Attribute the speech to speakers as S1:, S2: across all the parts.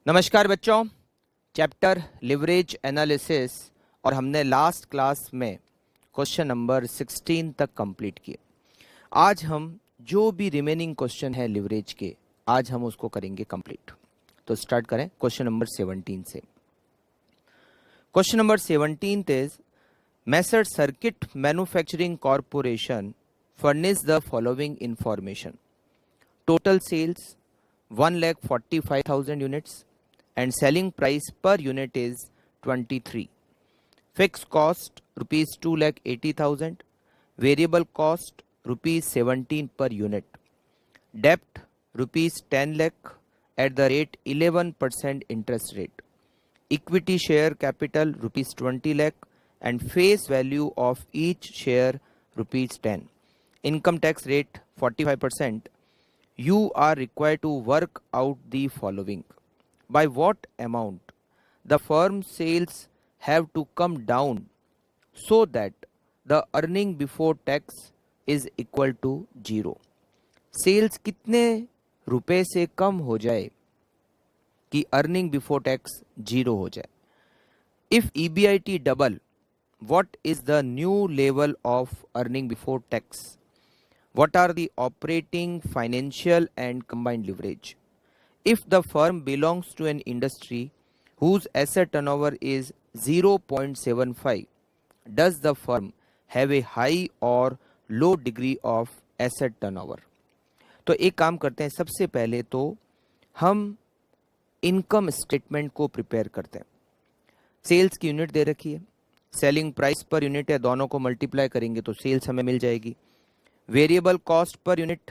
S1: नमस्कार बच्चों। Chapter leverage analysis और हमने लास्ट क्लास में क्वेश्चन नंबर 16 तक कंप्लीट किए। आज हम जो भी रिमेनिंग क्वेश्चन है लिवरेज के, आज हम उसको करेंगे कंप्लीट। तो स्टार्ट करें क्वेश्चन नंबर 17 से। Question number 17 is Mysore circuit manufacturing corporation furnish the following information. Total sales 1,45,000 units and selling price per unit is 23. Fixed cost rupees 2,80,000. Variable cost rupees 17 per unit. Debt rupees 10 lakh at the rate 11% interest rate. Equity share capital rupees 20 lakh and face value of each share rupees 10. Income tax rate 45%. You are required to work out the following. By what amount the firm's sales have to come down so that the earning before tax is equal to 0. Sales कितने रुपए से कम हो जाए कि earning before tax 0 हो जाए. If EBIT double, what is the new level of earning before tax? What are the operating, financial and combined leverage? If the firm belongs to an industry whose asset turnover is 0.75, does the firm have a high or low degree of asset turnover? तो एक काम करते हैं, सबसे पहले तो हम income statement को प्रिपेयर करते हैं. सेल्स की यूनिट दे रखी है, सेलिंग प्राइस पर यूनिट है, दोनों को मल्टीप्लाई करेंगे तो सेल्स हमें मिल जाएगी. वेरिएबल कॉस्ट पर यूनिट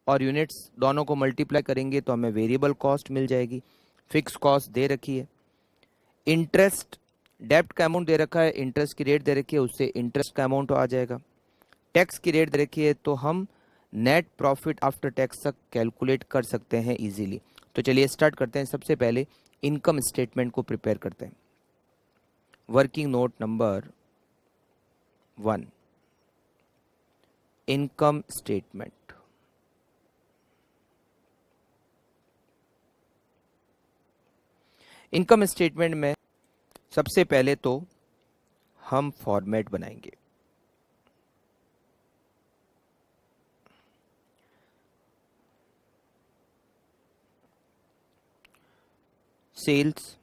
S1: और यूनिट्स दोनों को मल्टीप्लाई करेंगे तो हमें वेरिएबल कॉस्ट मिल जाएगी. फिक्स कॉस्ट दे रखी है. इंटरेस्ट, डेब्ट का अमाउंट दे रखा है, इंटरेस्ट की रेट दे रखी है, उससे इंटरेस्ट का अमाउंट आ जाएगा. टैक्स की रेट दे रखी है तो हम नेट प्रॉफिट आफ्टर टैक्स तक कैलकुलेट कर सकते हैं इजीली. तो चलिए स्टार्ट करते हैं. सबसे पहले इनकम स्टेटमेंट को प्रिपेयर करते हैं. Working note number 1, income statement. Income statement में सबसे पहले तो हम फॉर्मेट बनाएंगे. Sales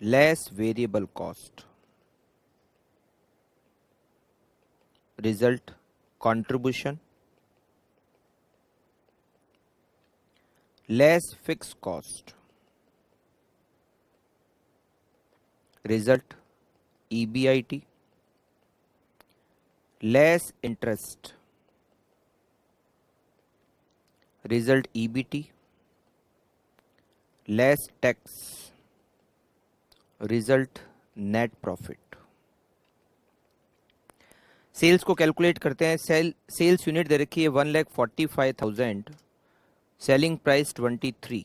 S1: less variable cost, result contribution less fixed cost, result EBIT, less interest, result EBT, less tax, result net profit. Sales को कैलकुलेट करते हैं. सेल्स यूनिट दे रखी है 1,45,000, selling price 23,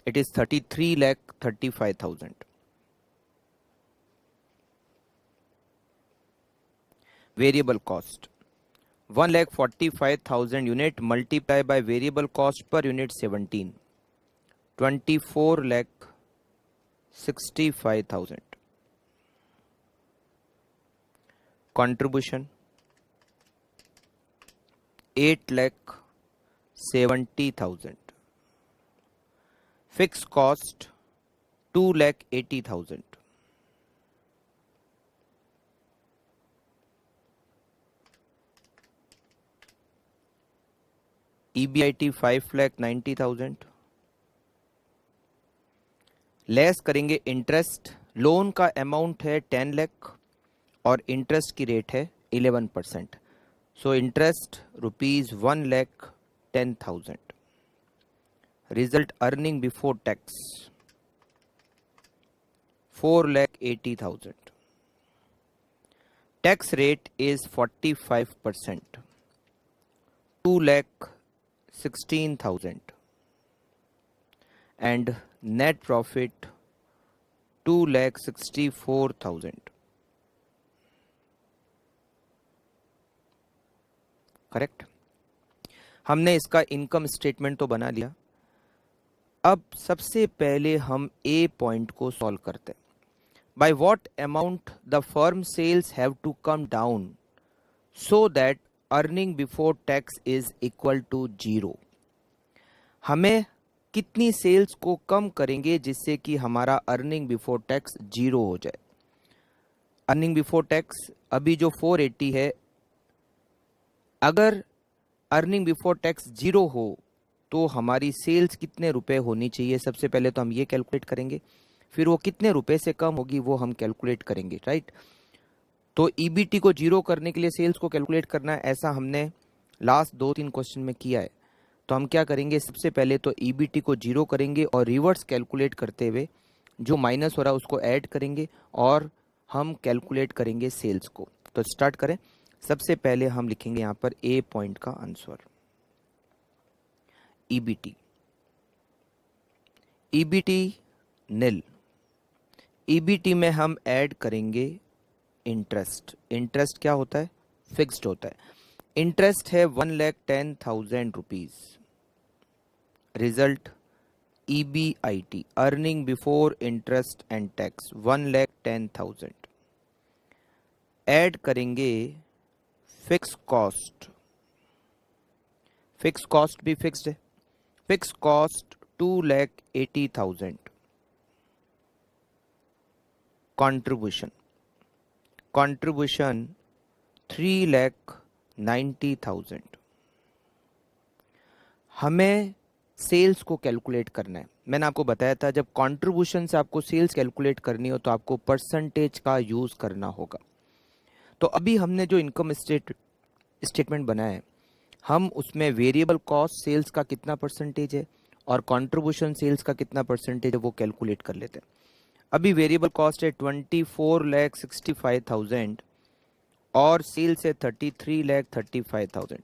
S1: it is 33,35,000. Variable cost 1,45,000 unit multiply by variable cost per unit 17, 24,65,000. Contribution 8,70,000. Fixed cost 2,80,000. EBIT 5,90,000. Less करेंगे interest. Loan का amount है 10 लाख और interest की रेट है 11%. So interest rupees 1,10,000. Result earning before tax 4,80,000. Tax rate is 45%, 2,16,000. And net profit 2,64,000. Correct. हमने इसका income statement तो बना लिया. अब सबसे पहले हम ए पॉइंट को सॉल्व करते हैं. By what amount the firm sales have to come down so that earning before tax is equal to 0. हमें कितनी सेल्स को कम करेंगे जिससे कि हमारा अर्निंग बिफोर टैक्स 0 हो जाए. अर्निंग बिफोर टैक्स अभी जो 480 है, अगर अर्निंग बिफोर टैक्स 0 हो तो हमारी सेल्स कितने रुपए होनी चाहिए. सबसे पहले तो हम ये कैलकुलेट करेंगे, फिर वो कितने रुपए से कम होगी वो हम कैलकुलेट करेंगे, राइट. तो ईबीटी को 0 करने के लिए सेल्स को कैलकुलेट करना है, ऐसा हमने लास्ट 2-3 क्वेश्चन में किया है. तो हम क्या करेंगे, सबसे पहले तो ईबीटी को 0 करेंगे और रिवर्स कैलकुलेट करते हुए जो माइनस हो रहा है उसको ऐड करेंगे और हम कैलकुलेट करेंगे सेल्स को. तो स्टार्ट करें. सबसे पहले हम लिखेंगे यहाँ पर ए पॉइंट का आंसर ईबीटी. ईबीटी नील. ईबीटी में हम ऐड करेंगे इंटरेस्ट. इंटरेस्ट क्या होता है, फिक्स्ड होता है. इंटरेस्ट है 1,10,000 rupees. Result EBIT earning before interest and tax 1,10,000. Add करेंगे फिक्स कॉस्ट. फिक्स कॉस्ट भी फिक्स्ड है. Fix cost 2,80,000. कंट्रीब्यूशन 3,90,000. हमें सेल्स को कैलकुलेट करना है. मैंने आपको बताया था जब कंट्रीब्यूशन से आपको सेल्स कैलकुलेट करनी हो तो आपको परसेंटेज का यूज करना होगा. तो अभी हमने जो इनकम स्टेटमेंट बनाया है, हम उसमें वेरिएबल कॉस्ट सेल्स का कितना परसेंटेज है और कंट्रीब्यूशन सेल्स का कितना परसेंटेज है वो कैलकुलेट कर लेते हैं. अभी वेरिएबल कॉस्ट है 24,65,000 और सेल्स है 33,35,000.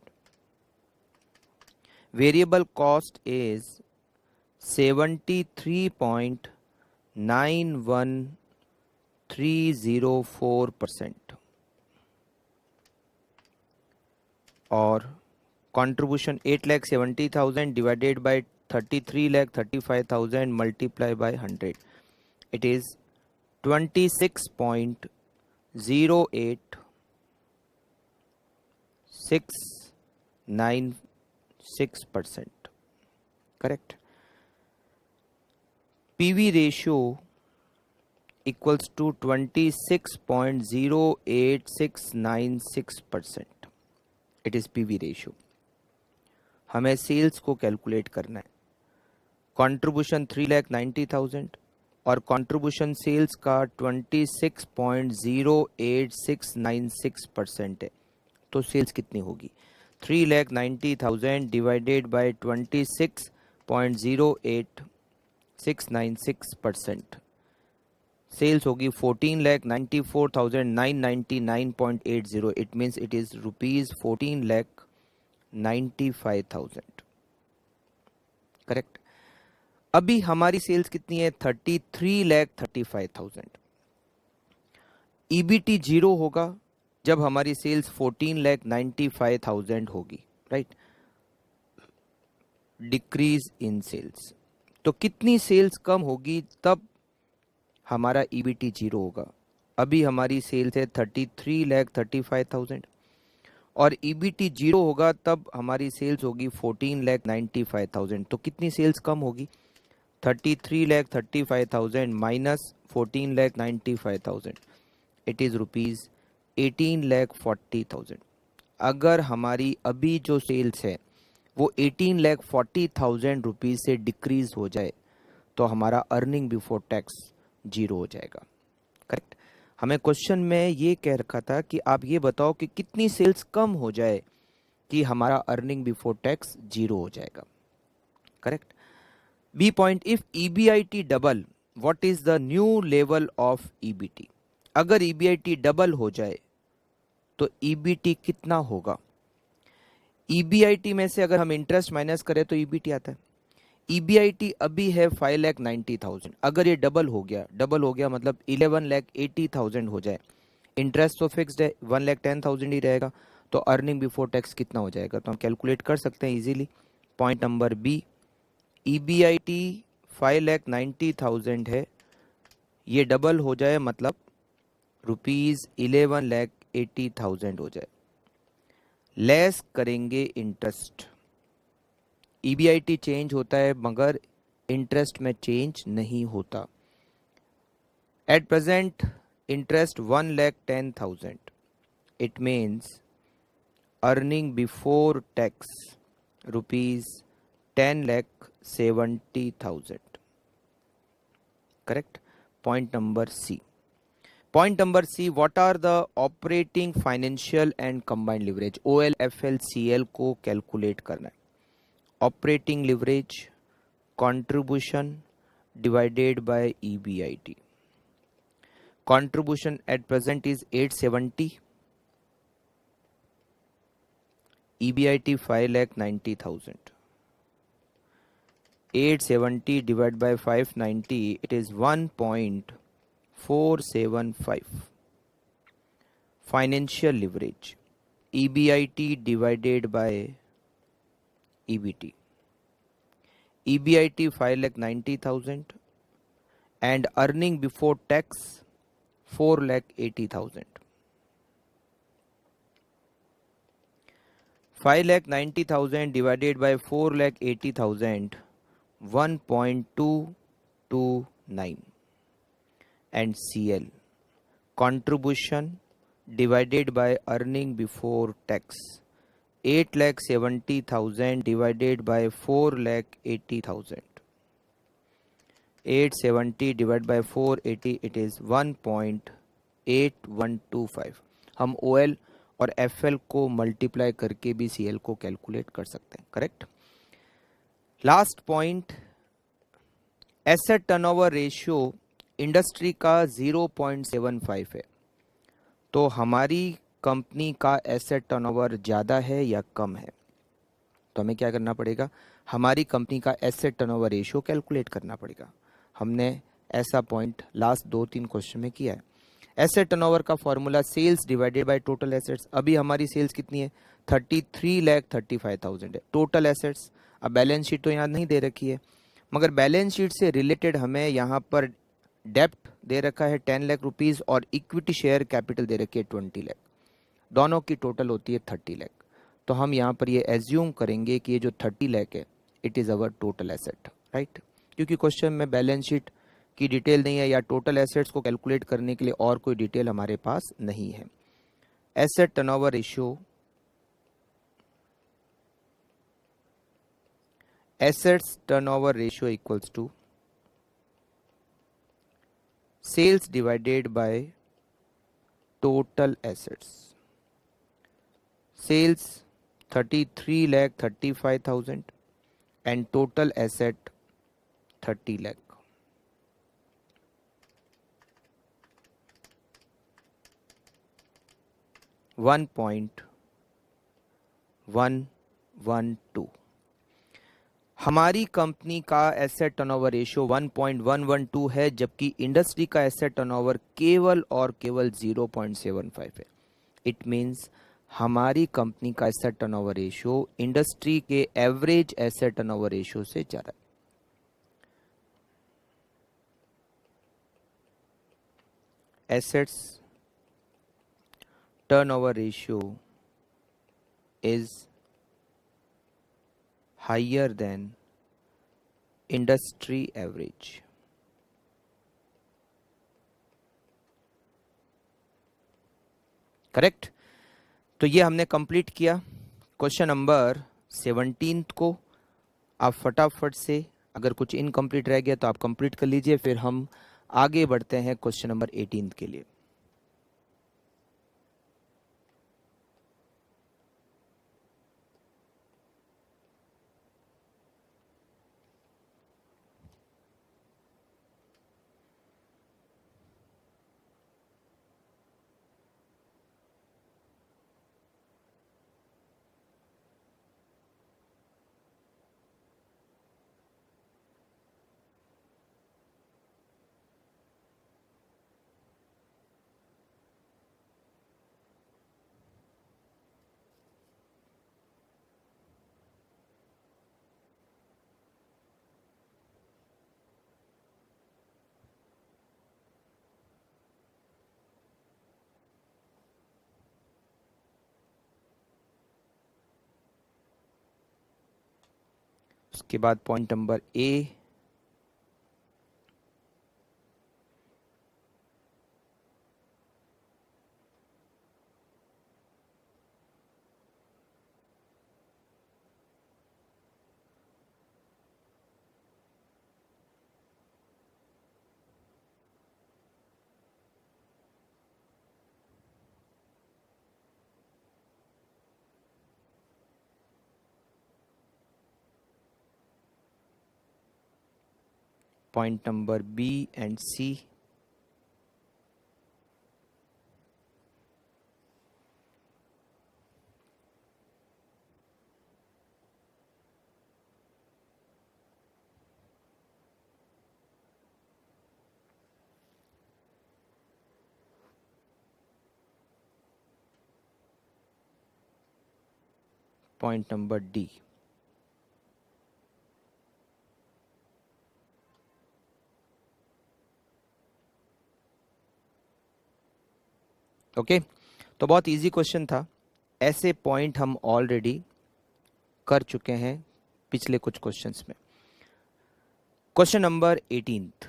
S1: वेरिएबल कॉस्ट इज 73.91304% और contribution 8,70,000 divided by 33,35,000 multiply by 100. It is 26.08696%. Correct. PV ratio equals to 26.08696%. It is PV ratio. हमें सेल्स को कैलकुलेट करना है. कंट्रीब्यूशन 3,90,000 और कंट्रीब्यूशन सेल्स का 26.08696% है. तो सेल्स कितनी होगी, 3,90,000 डिवाइडेड बाय 26.08696%. सेल्स होगी 14,94,999.80. It means it is rupees 14,95,000. Correct. अभी हमारी सेल्स कितनी है, 33,35,000. ईबीटी 0 होगा जब हमारी सेल्स 14,95,000 होगी, राइट. Decrease in sales. तो कितनी सेल्स कम होगी तब हमारा ईबीटी 0 होगा. अभी हमारी सेल्स है 33,35,000 और ईबीटी 0 होगा तब हमारी सेल्स होगी 14,95,000. तो कितनी सेल्स कम होगी, 33,35,000 माइनस 14,95,000. It is rupees 18,40,000. अगर हमारी अभी जो सेल्स है वो 18,40,000 रुपीज से डिक्रीज हो जाए तो हमारा अर्निंग बिफोर टैक्स 0 हो जाएगा. करेक्ट. हमें क्वेश्चन में ये कह रखा था कि आप ये बताओ कि कितनी सेल्स कम हो जाए कि हमारा अर्निंग बिफोर टैक्स 0 हो जाएगा. Correct. B point, if EBIT double what is the new level of EBT. अगर ईबीआईटी डबल हो जाए तो ईबीटी कितना होगा. ईबीआईटी में से अगर हम इंटरेस्ट माइनस करें तो ईबीटी आता है. ईबीआईटी अभी है 5,90,000. अगर ये डबल हो गया मतलब 11,80,000 हो जाए. इंटरेस्ट तो फिक्स्ड है 1,10,000 ही रहेगा. तो अर्निंग बिफोर टैक्स कितना हो जाएगा, तो हम कैलकुलेट कर सकते हैं easily. Point number B, EBIT 5,90,000 है, ये डबल हो जाए मतलब ₹11,80,000 हो जाए। लेस करेंगे इंटरेस्ट, ईबीआईटी चेंज होता है मगर इंटरेस्ट में चेंज नहीं होता। At present interest 1,10,000, it means earning before tax ₹10,70,000, correct? Point number C. Point number C, what are the operating, financial and combined leverage? OLFLCL को कैलकुलेट करना है। Operating leverage contribution divided by EBIT. Contribution at present is 870, EBIT 5,90,000. 870 divided by 590, it is 1.475. Financial leverage, EBIT divided by EBT. EBIT 5,90,000 and earning before tax 4,80,000. 5,90,000 divided by 4,80,000, 1.229. And CL, contribution divided by earning before tax, 8,70,000 divided by 4,80,000. 870 divided by 480, it is 1.8125. हम OL और FL को multiply करके भी CL को calculate कर सकते हैं, correct? Last point, asset turnover ratio industry का 0.75 है, तो हमारी कंपनी का एसेट टर्नओवर ज़्यादा है या कम है? तो हमें क्या करना पड़ेगा, हमारी कंपनी का एसेट टर्नओवर रेशियो कैलकुलेट करना पड़ेगा। हमने ऐसा पॉइंट लास्ट 2-3 क्वेश्चन में किया है। एसेट टर्नओवर का formula sales divided by total assets. अभी हमारी सेल्स कितनी है, 33,35,000 है टोटल एसेट्स। अब बैलेंस शीट तो यहाँ नहीं दे रखी है, मगर बैलेंस शीट से रिलेटेड हमें यहाँ पर डेप्ट दे रखा है 10 लाख रुपीज़ और इक्विटी शेयर कैपिटल दे रखी है 20 लाख, दोनों की टोटल होती है 30 लाख। तो हम यहाँ पर ये एज्यूम करेंगे कि ये जो 30 लाख है it is our total asset, right? क्योंकि क्वेश्चन में बैलेंस शीट की डिटेल नहीं है या टोटल एसेट्स को कैलकुलेट करने के लिए और कोई डिटेल हमारे पास नहीं है। Asset turnover ratio, assets turnover ratio equals to sales divided by total assets. Sales 33,35,000 and total asset 30 lakh. $1.112. हमारी कंपनी का एसेट टर्नओवर रेशियो 1.112 है, जबकि इंडस्ट्री का एसेट टर्नओवर केवल और केवल 0.75 है। इट मींस हमारी कंपनी का एसेट टर्नओवर रेशियो इंडस्ट्री के एवरेज एसेट टर्नओवर रेशियो से ज़्यादा है। Assets turnover ratio is higher than industry average. Correct? तो ये हमने कंप्लीट किया क्वेश्चन नंबर 17 को। आप फटाफट से, अगर कुछ इनकम्प्लीट रह गया तो आप कंप्लीट कर लीजिए, फिर हम आगे बढ़ते हैं क्वेश्चन नंबर 18 के लिए। उसके बाद point number A, point number B and C, point number D. Okay, तो बहुत इजी क्वेश्चन था। ऐसे पॉइंट हम ऑलरेडी कर चुके हैं पिछले कुछ क्वेश्चंस में। Question number 18,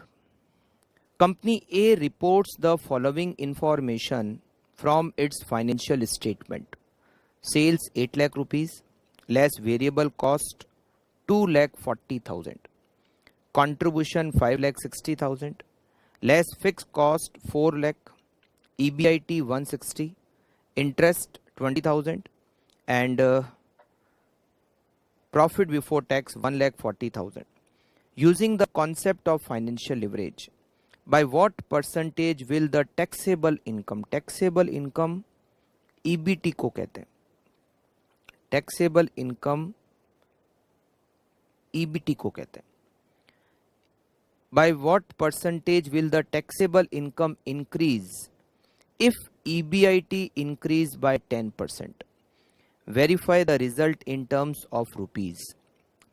S1: company A reports the following information from its financial statement: sales 8 lakh rupees, less variable cost 2,40,000, contribution 5,60,000, less fixed cost 4 lakh, EBIT 160, interest 20,000, and profit before tax 1,40,000. Using the concept of financial leverage, by what percentage will the taxable income EBT को कहते हैं, taxable income EBT को कहते हैं, by what percentage will the taxable income increase if EBIT increase by 10%? Verify the result in terms of rupees.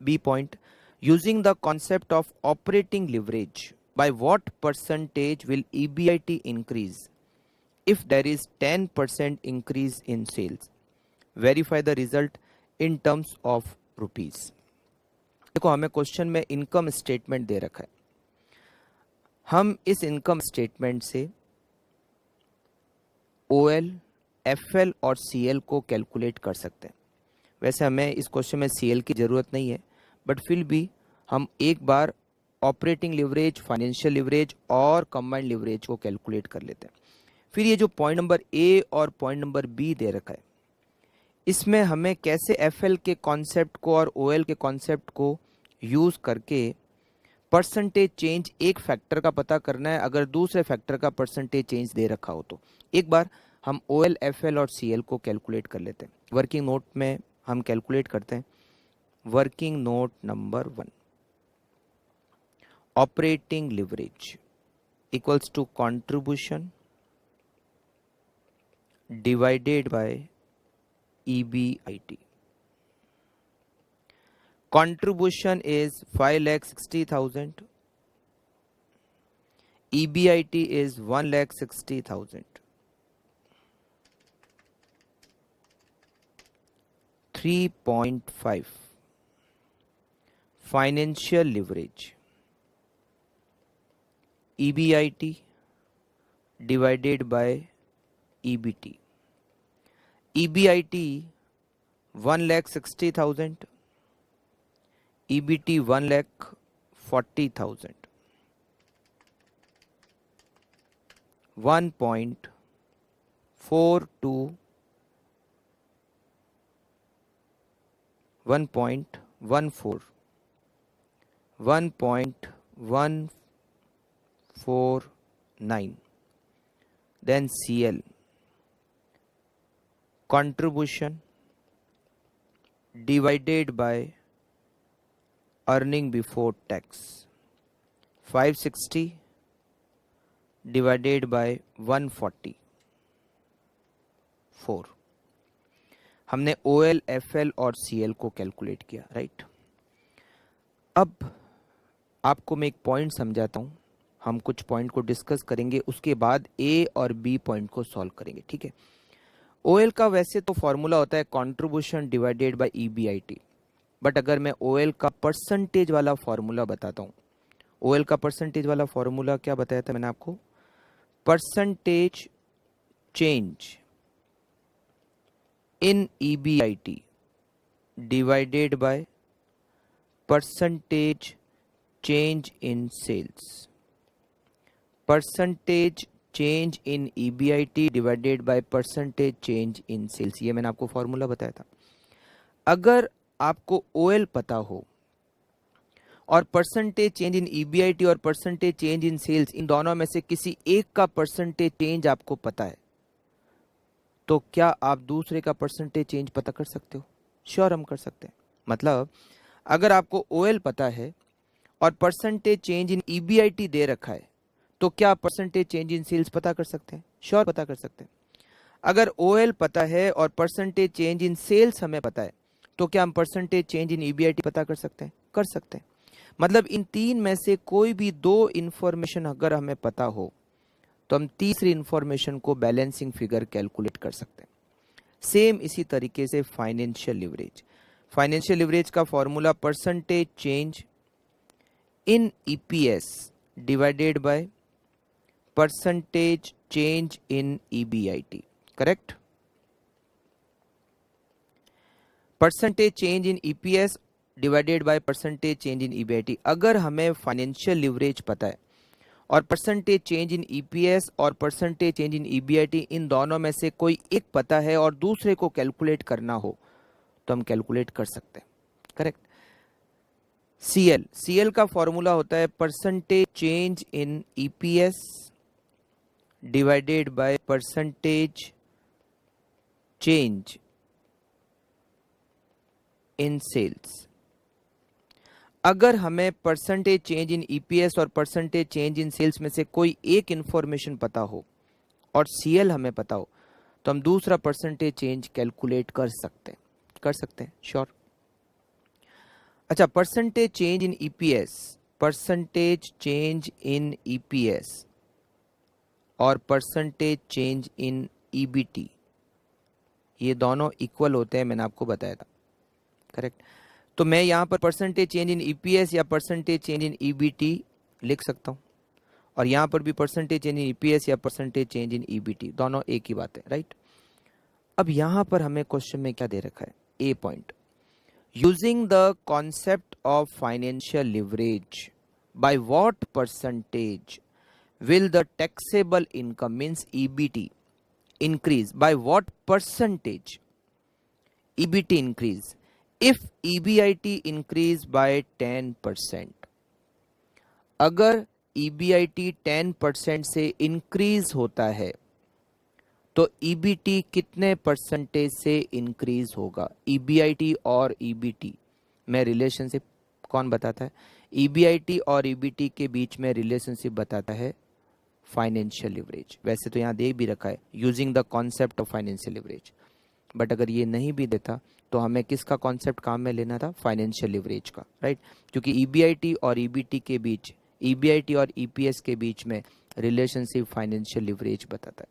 S1: B point, using the concept of operating leverage, by what percentage will EBIT increase if there is 10% increase in sales? Verify the result in terms of rupees. देखो, हमें question में income statement दे रखा है। हम इस income statement से OL, FL और CL को कैलकुलेट कर सकते हैं। वैसे हमें इस क्वेश्चन में CL की ज़रूरत नहीं है, बट फिर भी हम एक बार ऑपरेटिंग लिवरेज, फाइनेंशियल लिवरेज और कंबाइंड लिवरेज को कैलकुलेट कर लेते हैं। फिर ये जो पॉइंट नंबर A और पॉइंट नंबर B दे रखा है, इसमें हमें कैसे FL के कॉन्सेप्ट को और OL के कॉन्सेप्ट को यूज़ करके परसेंटेज चेंज एक फैक्टर का पता करना है, अगर दूसरे फैक्टर का परसेंटेज चेंज दे रखा हो तो। एक बार हम OL, FL और CL को कैलकुलेट कर लेते हैं। वर्किंग नोट में हम कैलकुलेट करते हैं। Working note number 1, operating leverage equals to contribution divided by EBIT. Contribution is 5,60,000. EBIT is 1,60,000. 3.5 financial leverage. EBIT divided by EBT. EBIT 1,60,000. EBT 1,40,000. 1.42 1.14 1.149. Then CL, contribution divided by earning before tax, 560 divided by 144. हमने OL, FL और CL को calculate किया, right. अब आपको मैं एक point समझाता हूँ, हम कुछ पॉइंट को डिस्कस करेंगे, उसके बाद A और B पॉइंट को सॉल्व करेंगे, ठीक है। OL का वैसे तो फॉर्मूला होता है contribution divided by EBIT, but अगर मैं ओएल का परसेंटेज वाला फॉर्मूला बताता हूँ, ओएल का परसेंटेज वाला फॉर्मूला क्या बताया था मैंने आपको, percentage change in EBIT divided by percentage change in sales, percentage change in EBIT divided by percentage change in sales, ये मैंने आपको फॉर्मूला बताया था। अगर आपको ओएल पता हो और परसेंटेज चेंज इन EBIT और परसेंटेज चेंज इन सेल्स, इन दोनों में से किसी एक का परसेंटेज चेंज आपको पता है, तो क्या आप दूसरे का परसेंटेज चेंज पता कर सकते हो? श्योर हम कर सकते हैं। मतलब अगर आपको ओएल पता है और परसेंटेज चेंज इन EBIT दे रखा है, तो क्या आप परसेंटेज चेंज इन सेल्स पता कर सकते हैं? श्योर पता कर सकते हैं। अगर ओएल पता है और परसेंटेज चेंज इन सेल्स हमें पता है, तो क्या हम परसेंटेज चेंज इन EBIT पता कर सकते हैं? कर सकते हैं। मतलब इन तीन में से कोई भी दो इंफॉर्मेशन अगर हमें पता हो, तो हम तीसरी इंफॉर्मेशन को बैलेंसिंग फिगर कैलकुलेट कर सकते हैं। सेम इसी तरीके से फाइनेंशियल लिवरेज, फाइनेंशियल लिवरेज का formula percentage change in EPS divided by percentage change in EBIT, correct? Percentage change in EPS divided by percentage change in EBIT। अगर हमें फाइनेंशियल लिवरेज पता है और परसेंटेज चेंज इन EPS और percentage change in EBIT, इन दोनों में से कोई एक पता है और दूसरे को कैलकुलेट करना हो, तो हम कैलकुलेट कर सकते हैं, करेक्ट? CL का फॉर्मूला होता है percentage change in EPS divided by percentage change in sales. अगर हमें परसेंटेज चेंज इन EPS और परसेंटेज चेंज इन सेल्स में से कोई एक इंफॉर्मेशन पता हो और CL हमें पता हो, तो हम दूसरा परसेंटेज चेंज कैलकुलेट कर सकते हैं, श्योर। अच्छा, percentage change in EPS, percentage change in EPS और परसेंटेज चेंज इन EBT, ये दोनों इक्वल होते हैं, मैंने आपको बताया था, करेक्ट? तो मैं यहाँ पर परसेंटेज चेंज इन EPS या परसेंटेज चेंज इन EBT लिख सकता हूँ, और यहाँ पर भी परसेंटेज चेंज इन EPS या परसेंटेज चेंज इन EBT, दोनों एक ही बात है, राइट? अब यहाँ पर हमें क्वेश्चन में क्या दे रखा है, a point, using the concept of financial leverage by what percentage will the taxable income means EBT increase, by what percentage EBT increase if EBIT increase by 10%? अगर EBIT 10% से इंक्रीज होता है, तो EBT कितने परसेंटेज से increase होगा? EBIT और EBT में रिलेशनशिप कौन बताता है? EBIT और EBT के बीच में रिलेशनशिप बताता है फाइनेंशियल लिवरेज। वैसे तो यहाँ दे भी रखा है using the concept of financial leverage, but अगर ये नहीं भी देता तो हमें किसका कॉन्सेप्ट काम में लेना था? फाइनेंशियल लिवरेज का, राइट? क्योंकि EBIT और EBT के बीच, EBIT और EPS के बीच में रिलेशनशिप फाइनेंशियल लिवरेज बताता है।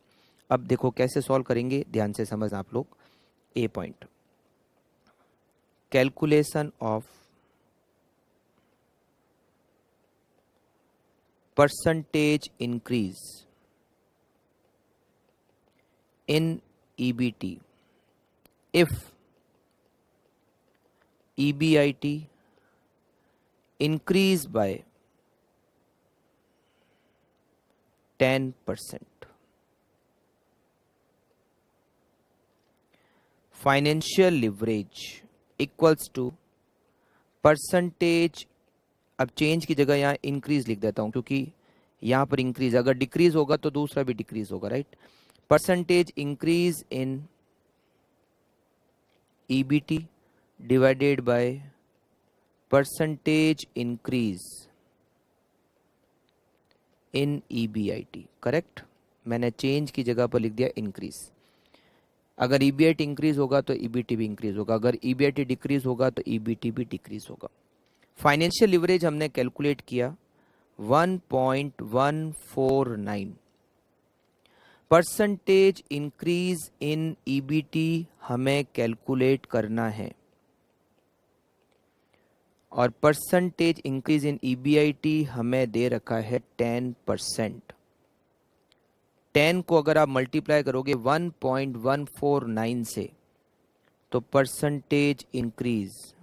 S1: अब देखो कैसे सॉल्व करेंगे, ध्यान से समझना आप लोग। A point, calculation of percentage increase in EBT if EBIT increase by 10%. Financial leverage equals to percentage, अब चेंज की जगह यहाँ इंक्रीज लिख देता हूं, क्योंकि यहाँ पर इंक्रीज, अगर डिक्रीज होगा तो दूसरा भी डिक्रीज होगा, right? Percentage increase in EBT divided by percentage increase in EBIT, correct? मैंने चेंज की जगह पर लिख दिया इंक्रीज। अगर EBIT इंक्रीज होगा तो EBT भी इंक्रीज होगा, अगर EBIT डिक्रीज होगा तो EBT भी डिक्रीज होगा। फाइनेंशियल लिवरेज हमने कैलकुलेट किया 1.149, परसेंटेज इंक्रीज इन EBT हमें कैलकुलेट करना है और परसेंटेज इंक्रीज इन ईबीआईटी हमें दे रखा है 10%। 10 को अगर आप मल्टीप्लाई करोगे 1.149 से तो percentage increase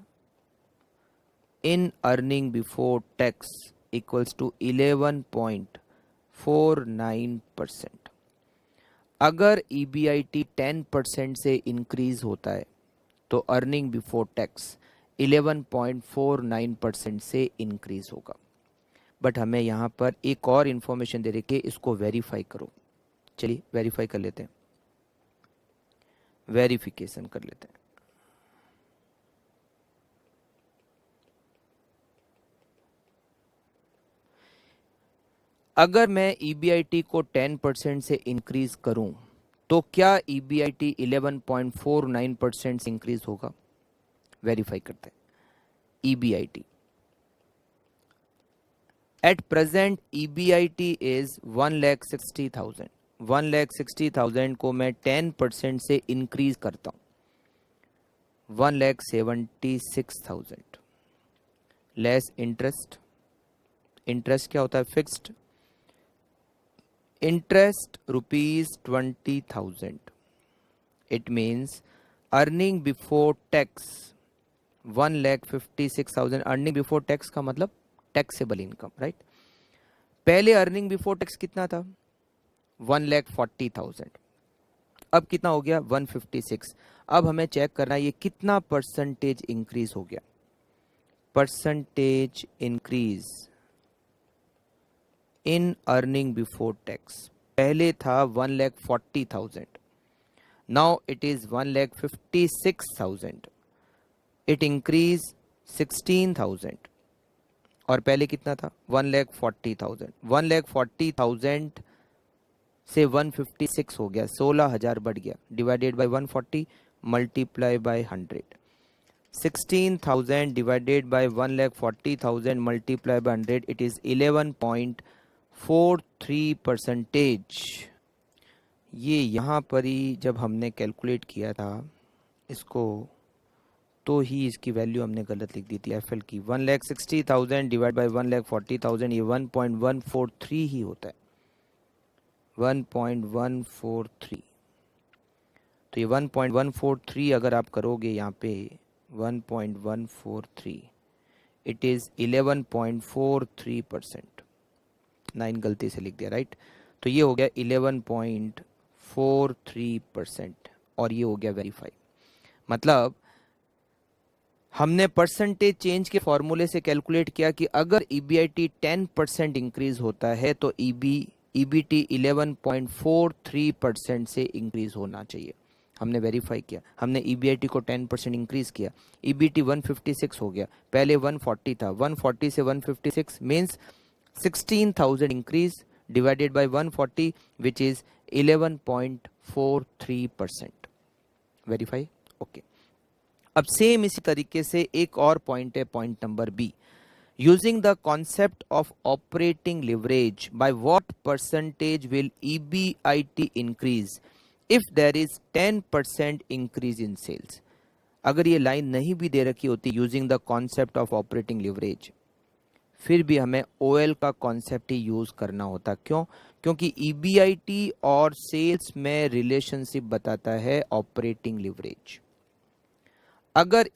S1: in earning before tax equals to 11.49%। अगर ईबीआईटी 10% से इंक्रीज होता है तो अर्निंग बिफोर टैक्स 11.49% से इंक्रीज होगा। बट हमें यहाँ पर एक और इंफॉर्मेशन दे रखी है, इसको वेरीफाई करो। चलिए वेरीफाई कर लेते हैं, वेरिफिकेशन कर लेते हैं। अगर मैं ईबीआईटी को 10% से इंक्रीज करूं तो क्या ईबीआईटी 11.49% से इंक्रीज होगा? वेरीफाई करते हैं। EBIT at present EBIT is 1,60,000। 1,60,000 को मैं 10% से इंक्रीज करता हूं 1,76,000 लेस इंटरेस्ट। इंटरेस्ट क्या होता है? Fixed interest rupees 20,000. It means earning before tax 1,56,000। Earning before tax का मतलब टैक्सेबल इनकम, राइट? पहले अर्निंग बिफोर टैक्स कितना था? 1,40,000। अब कितना हो गया? 156। अब हमें चेक करना है ये कितना परसेंटेज इंक्रीज हो गया। Percentage increase in earning before tax पहले था 1,40,000, now it is 1,56,000। It increase 16,000 और पहले कितना था? 1,40,000। 1,40,000 से 156 हो गया, 16,000 बढ़ गया। Divided by 140 multiply by 100। 16,000 divided by 1,40,000 multiply by 100, it is 11.43%। ये यहाँ पर ही जब हमने कैलकुलेट किया था इसको तो ही इसकी वैल्यू हमने गलत लिख दी थी एफएल की। 1,60,000 डिवाइड बाय 1,40,000 ये 1.143 ही होता है। 1.143। तो ये 1.143 अगर आप करोगे यहाँ पे 1.143 इट इज 11.43%। 9 गलती से लिख दिया, राइट? तो ये हो गया 11.43% और ये हो गया वेरीफाई। मतलब हमने परसेंटेज चेंज के फॉर्मूले से कैलकुलेट किया कि अगर ईबीआईटी 10% इंक्रीज होता है तो ईबीटी 11.43% से इंक्रीज होना चाहिए। हमने वेरीफाई किया, हमने ईबीआईटी को 10% इंक्रीज किया, ईबीटी 156 हो गया, पहले 140 था, 140 से 156 means 16,000 increase divided by 140 which is 11.43%। Verify, okay. अब सेम इसी तरीके से एक और पॉइंट है, point number B. Using the concept of operating leverage by what percentage will EBIT increase if there is 10% increase in sales. अगर ये line नहीं भी दे रखी होती using the concept of operating leverage, फिर भी हमें ओएल का कॉन्सेप्ट ही यूज करना होता। क्यों? क्योंकि ईबीआईटी और सेल्स में रिलेशनशिप बताता है ऑपरेटिंग लिवरेज। अगर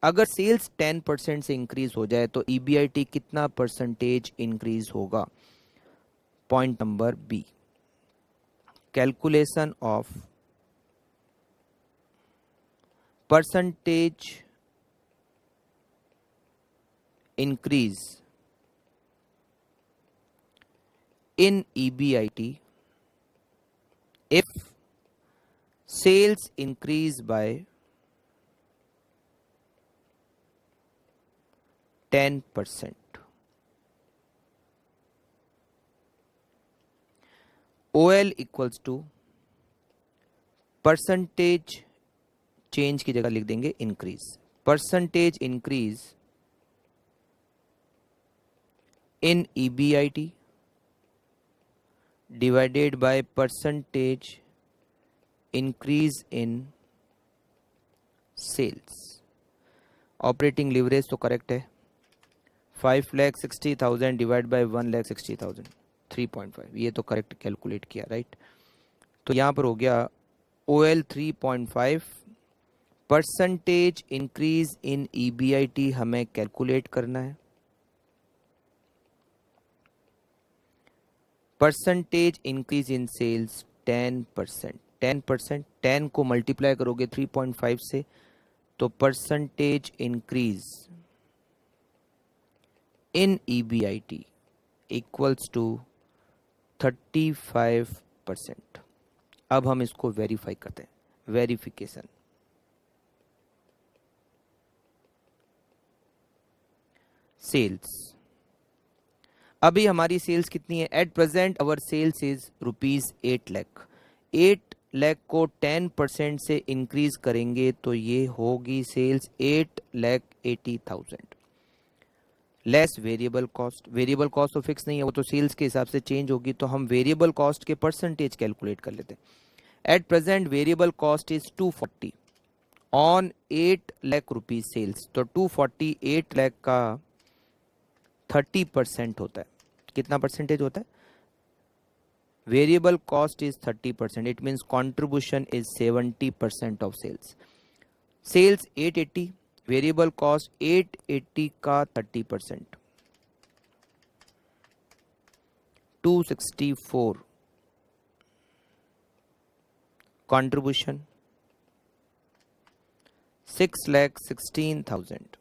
S1: अगर सेल्स 10% से इंक्रीज हो जाए तो ईबीआईटी कितना परसेंटेज इंक्रीज होगा? Point number B, calculation of percentage increase in EBIT if sales increase by 10%। OL equals to percentage change की जगह लिख देंगे increase. Percentage increase in EBIT divided by percentage increase in sales. Operating leverage तो correct है, 5,60,000 divide by 1,60,000, 3.5, ये तो correct calculate किया, right. तो यहाँ पर हो गया OL 3.5, percentage increase in EBIT हमें कैलकुलेट करना है। परसेंटेज इंक्रीज इन सेल्स 10%, 10%, 10 को मल्टीप्लाई करोगे 3.5 से तो percentage increase in EBIT equals to 35%। अब हम इसको वेरीफाई करते हैं, वेरिफिकेशन। सेल्स, अभी हमारी सेल्स कितनी है? At present our sales is ₹8 lakh. 8 lakh को 10% से इंक्रीज करेंगे तो ये होगी sales 8,80,000 less variable cost. Variable cost तो फिक्स नहीं है, वो तो सेल्स के हिसाब से चेंज होगी, तो हम वेरिएबल कॉस्ट के परसेंटेज कैलकुलेट कर लेते हैं। At present variable cost is 240 on 8 lakh rupees sales, तो 240 8 लाख का 30% होता है। कितना परसेंटेज होता है? Variable cost is 30%, it means contribution is 70% of sales. Sales 880, variable cost 880 का 30%, 264, contribution 6,16,000,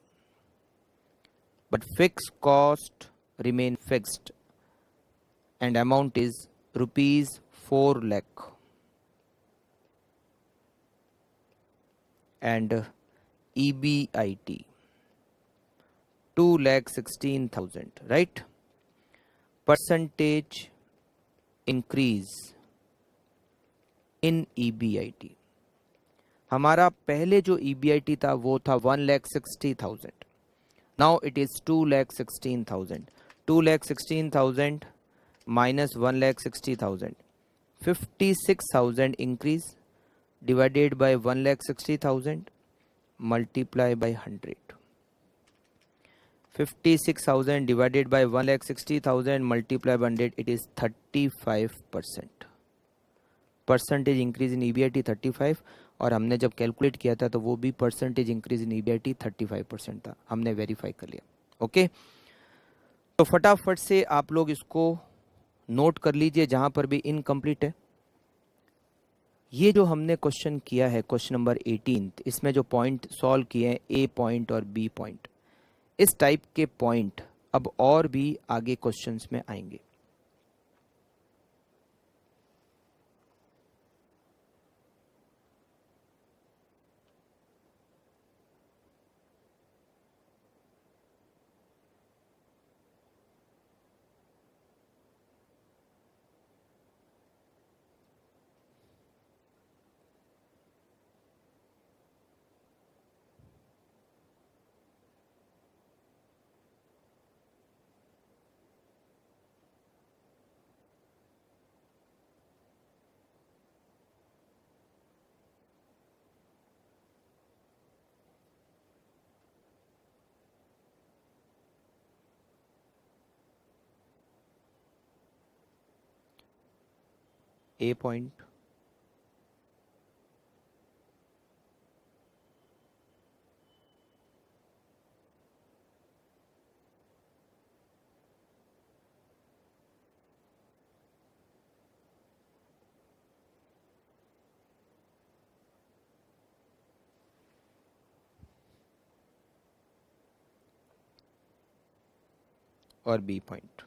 S1: but fixed cost remain fixed and amount is ₹4 lakh, and EBIT 2,16,000, right? Percentage increase in EBIT, हमारा पहले जो EBIT था वो था 1,60,000, now it is 2,16,000, 2,16,000 minus 1,60,000, 56,000 increase divided by 1,60,000 multiply by 100, 56,000 divided by 1,60,000 multiply by 100, it is 35%। Percentage increase in EBIT 35, और हमने जब calculate किया था तो वो भी परसेंटेज इंक्रीज इन EBIT 35% था, हमने वेरीफाई कर लिया। ओके, तो फटाफट से आप लोग इसको नोट कर लीजिए जहां पर भी इनकम्प्लीट है। ये जो हमने क्वेश्चन किया है, क्वेश्चन नंबर 18, इसमें जो पॉइंट सॉल्व किए हैं, A पॉइंट और B पॉइंट, इस टाइप के पॉइंट अब और भी आगे क्वेश्चंस में आएंगे। A पॉइंट, और B point.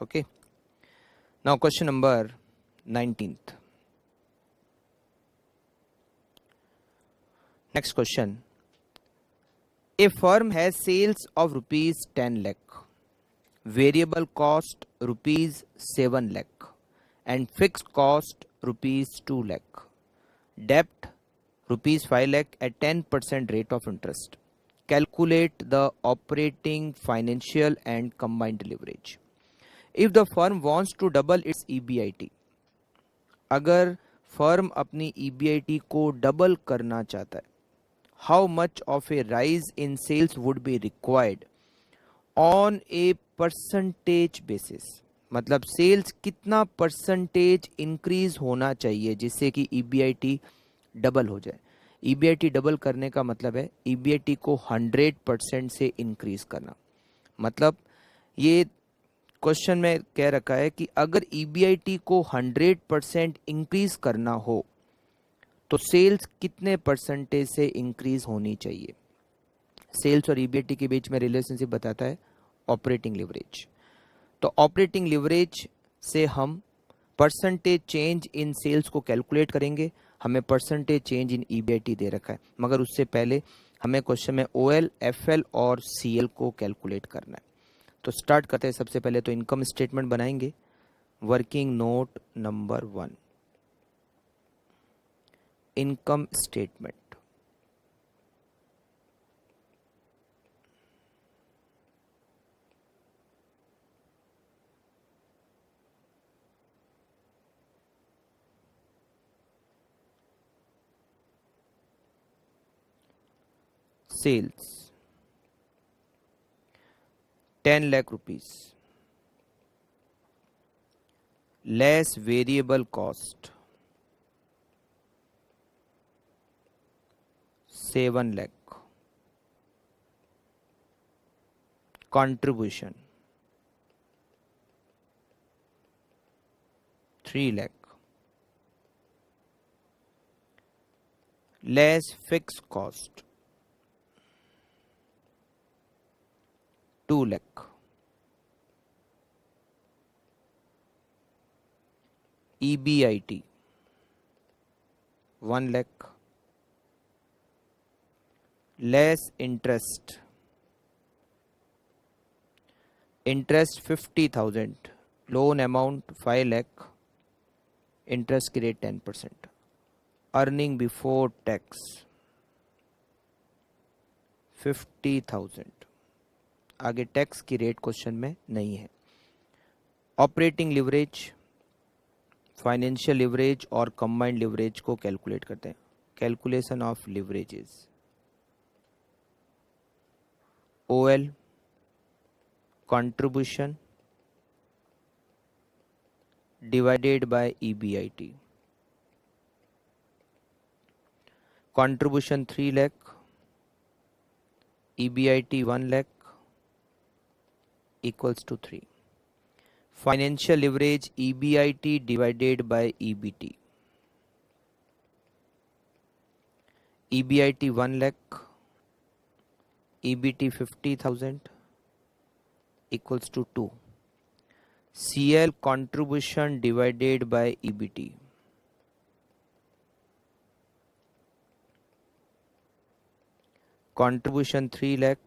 S1: Okay, now question number 19th. Next question. A firm has sales of ₹10 lakh, variable cost ₹7 lakh, and fixed cost rupees 2 lakh. Debt rupees 5 lakh at 10% rate of interest. Calculate the operating, financial and combined leverage. If the firm wants to double its EBIT, अगर firm अपनी EBIT को double करना चाहता है, how much of a rise in sales would be required on a percentage basis? मतलब sales कितना percentage increase होना चाहिए जिससे कि EBIT डबल हो जाए. EBIT डबल करने का मतलब है EBIT को 100% से इंक्रीज करना. मतलब ये क्वेश्चन में कह रखा है कि अगर EBIT को 100% इंक्रीज करना हो तो सेल्स कितने परसेंटेज से इंक्रीज होनी चाहिए. सेल्स और EBIT के बीच में रिलेशनशिप बताता है ऑपरेटिंग लिवरेज. तो ऑपरेटिंग लिवरेज से हम परसेंटेज चेंज इन सेल्स को कैलकुलेट करेंगे. हमें परसेंटेज चेंज इन EBIT दे रखा है, मगर उससे पहले हमें क्वेश्चन में OL, FL और CL को कैलकुलेट करना है. तो स्टार्ट करते हैं. सबसे पहले तो इनकम स्टेटमेंट बनाएंगे. Working note number 1, income statement. Sales 10 lakh rupees, less variable cost 7 lakh, contribution 3 lakh, less fixed cost 2 lakh, EBIT 1 lakh, less interest 50,000, loan amount 5 lakh, interest की रेट 10%, अर्निंग बिफोर टैक्स 50,000. आगे tax की rate question में नहीं है. Operating leverage, financial leverage और combined leverage को calculate करते हैं. Calculation of leverages. OL contribution divided by EBIT. Contribution 3 lakh, EBIT 1 lakh equals to 3. Financial leverage EBIT divided by EBT. EBIT 1 lakh, EBT 50,000 equals to 2. CL contribution divided by EBT. Contribution 3 lakh,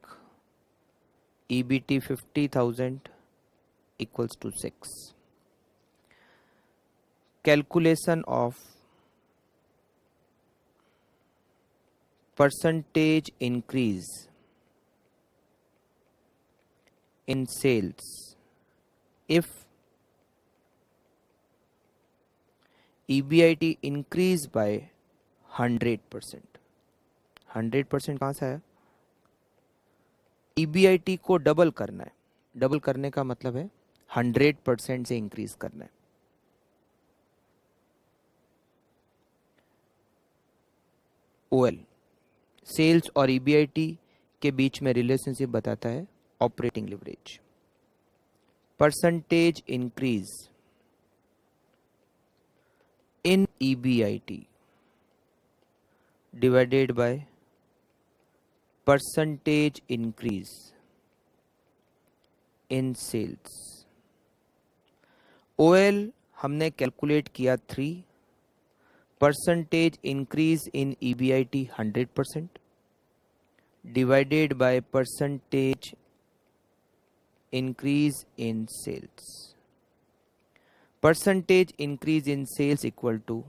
S1: EBT 50,000 equals to 6. Calculation of percentage increase in sales if EBIT increase by 100%. 100% कहाँ से आया? EBIT को double करना है. Double करने का मतलब है 100% से इंक्रीज करना है. OL सेल्स और EBIT के बीच में रिलेशनशिप बताता है operating leverage. Percentage increase in EBIT divided by percentage increase in sales. OL हमने कैलकुलेट किया 3, percentage increase in EBIT 100% divided by percentage increase in sales. Percentage increase in sales equal to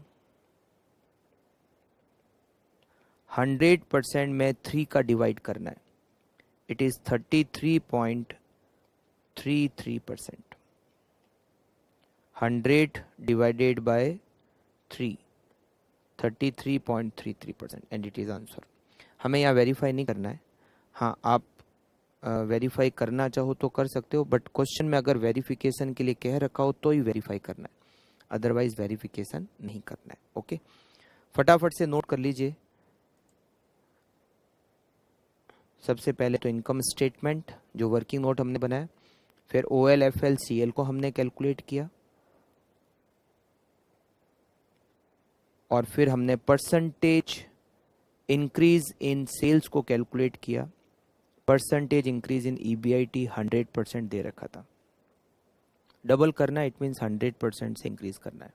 S1: 100% में 3 का divide करना है. It is 33.33%. 100 divided by 3, 33.33%, and it is answer. हमें यहाँ verify नहीं करना है. हाँ, आप वेरीफाई करना चाहो तो कर सकते हो, बट क्वेश्चन में अगर वेरिफिकेशन के लिए कह रखा हो तो ही वेरीफाई करना है, अदरवाइज वेरिफिकेशन नहीं करना है. ओके, फटाफट से नोट कर लीजिए. सबसे पहले तो इनकम स्टेटमेंट जो वर्किंग नोट हमने बनाया, फिर OLFL CL को हमने कैलकुलेट किया, और फिर हमने परसेंटेज इंक्रीज इन सेल्स को कैलकुलेट किया. परसेंटेज इंक्रीज इन EBIT 100% दे रखा था. डबल करना है, इट मीन्स 100% से इंक्रीज करना है.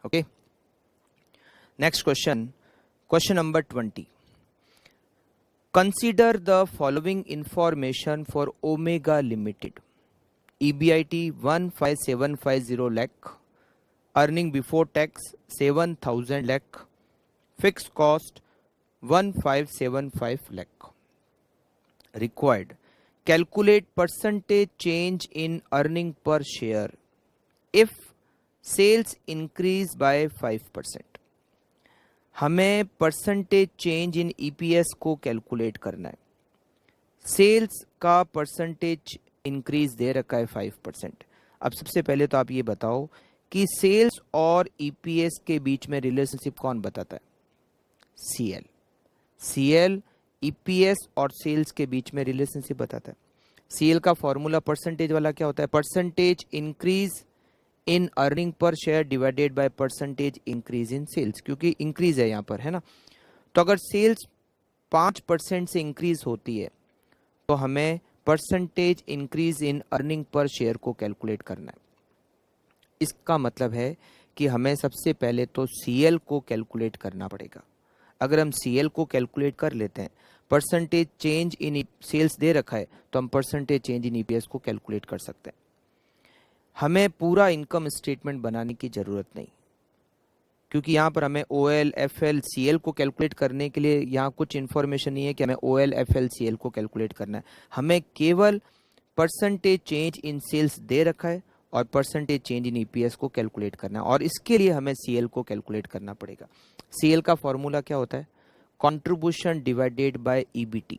S1: Okay, next question number 20. Consider the following information for Omega Limited. EBIT 15750 lakh, earning before tax 7000 lakh, fixed cost 1575 lakh. Required, calculate percentage change in earning per share if sales increase by 5%. हमें percentage change in EPS को calculate करना है. Sales का percentage increase दे रखा है 5%. अब सबसे पहले तो आप ये बताओ कि सेल्स और EPS के बीच में रिलेशनशिप कौन बताता है? CL EPS और सेल्स के बीच में रिलेशनशिप बताता है. CL का फॉर्मूला परसेंटेज वाला क्या होता है? Percentage increase in earning per share divided by percentage increase in sales, क्योंकि इंक्रीज है यहाँ पर, है ना. तो अगर सेल्स 5% से इंक्रीज होती है तो हमें percentage increase in earning per share को कैलकुलेट करना है. इसका मतलब है कि हमें सबसे पहले तो CL को कैलकुलेट करना पड़ेगा. अगर हम CL को कैलकुलेट कर लेते हैं, परसेंटेज चेंज इन सेल्स दे रखा है तो हम परसेंटेज चेंज इन EPS को कैलकुलेट कर सकते हैं. हमें पूरा इनकम स्टेटमेंट बनाने की ज़रूरत नहीं, क्योंकि यहाँ पर हमें OLFL CL को कैलकुलेट करने के लिए यहाँ कुछ इन्फॉर्मेशन नहीं है कि हमें OLFL CL को कैलकुलेट करना है. हमें केवल परसेंटेज चेंज इन सेल्स दे रखा है और परसेंटेज चेंज इन EPS को कैलकुलेट करना है, और इसके लिए हमें CL को कैलकुलेट करना पड़ेगा. CL का फॉर्मूला क्या होता है? Contribution divided by EBT.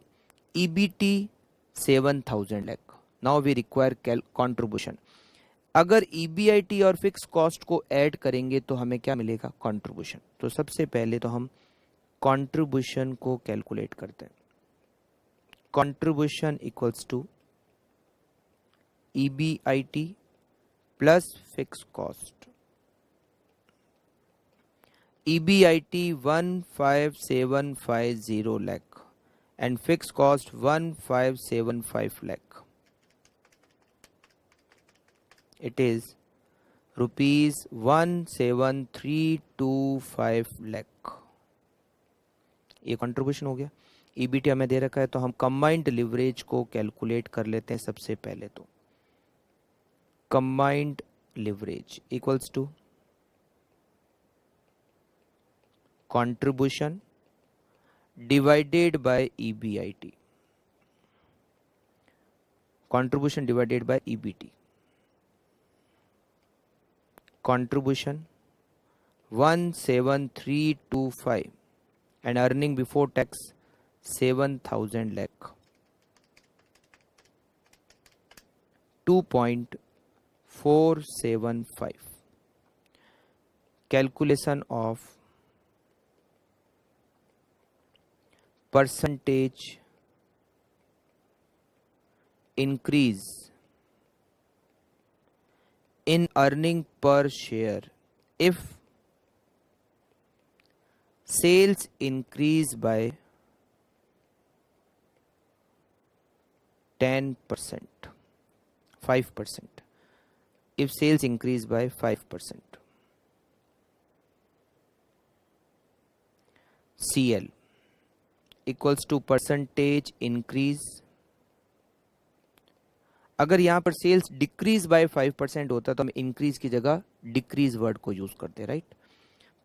S1: EBT 7000 lakh. Now we require contribution. अगर EBIT और फिक्स कॉस्ट को ऐड करेंगे तो हमें क्या मिलेगा? कंट्रीब्यूशन. तो सबसे पहले तो हम कंट्रीब्यूशन को कैलकुलेट करते हैं. Contribution equals to EBIT plus fix cost. EBIT 15750 lakh and fixed cost 1575 lakh. It is rupees 17325 lakh. ये कंट्रीब्यूशन हो गया. EBT हमें दे रखा है तो हम कंबाइंड लिवरेज को कैलकुलेट कर लेते हैं. सबसे पहले तो combined leverage equals to contribution divided by EBIT. Contribution divided by EBT. Contribution 17325 and earning before tax 7,000 lakh. 2.475. Calculation of percentage increase in earning per share if sales increase by 10%, 5%. If sales increase by 5%. CL equals to percentage increase. अगर यहाँ पर sales decrease by 5% होता तो हम increase की जगह decrease word को use करते, right.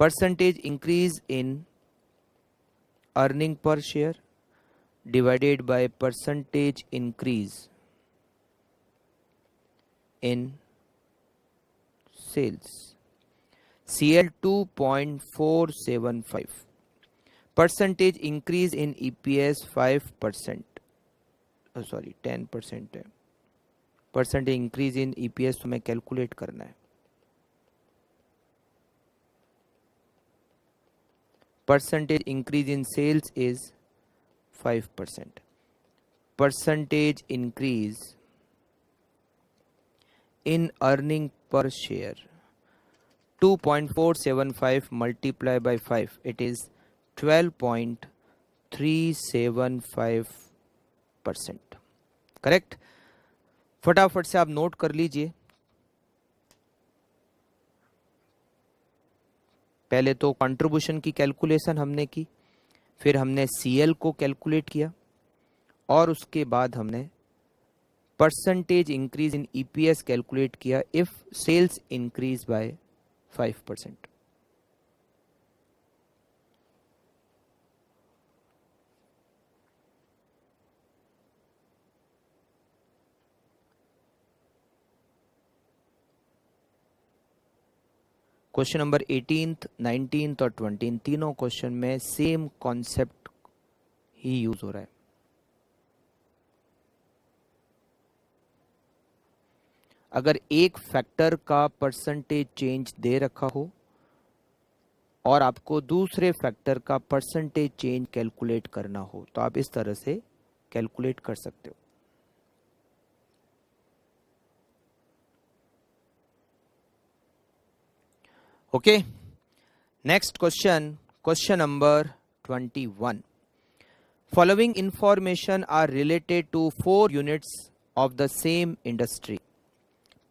S1: Percentage increase in earning per share divided by percentage increase in sales. CL 2.475. Percentage increase in EPS 5%. Sorry 10% है. परसेंटेज इंक्रीज इन EPS तुम्हें कैलकुलेट करना है. Percentage increase in sales is 5%. Percentage increase in earning per share 2.475 multiply by 5, it is 12.375%. Correct. फटाफट से आप note कर लीजिए. पहले तो कंट्रीब्यूशन की कैलकुलेशन हमने की, फिर हमने CL को कैलकुलेट किया और उसके बाद हमने percentage increase in EPS calculate किया if sales increase by 5%. Question number 18th, 19th और 20 तीनों क्वेश्चन में सेम कॉन्सेप्ट ही यूज हो रहा है. अगर एक फैक्टर का परसेंटेज चेंज दे रखा हो और आपको दूसरे फैक्टर का परसेंटेज चेंज कैलकुलेट करना हो तो आप इस तरह से कैलकुलेट कर सकते हो. Okay. Next question, question number 21. Following information are related to 4 units of the same industry: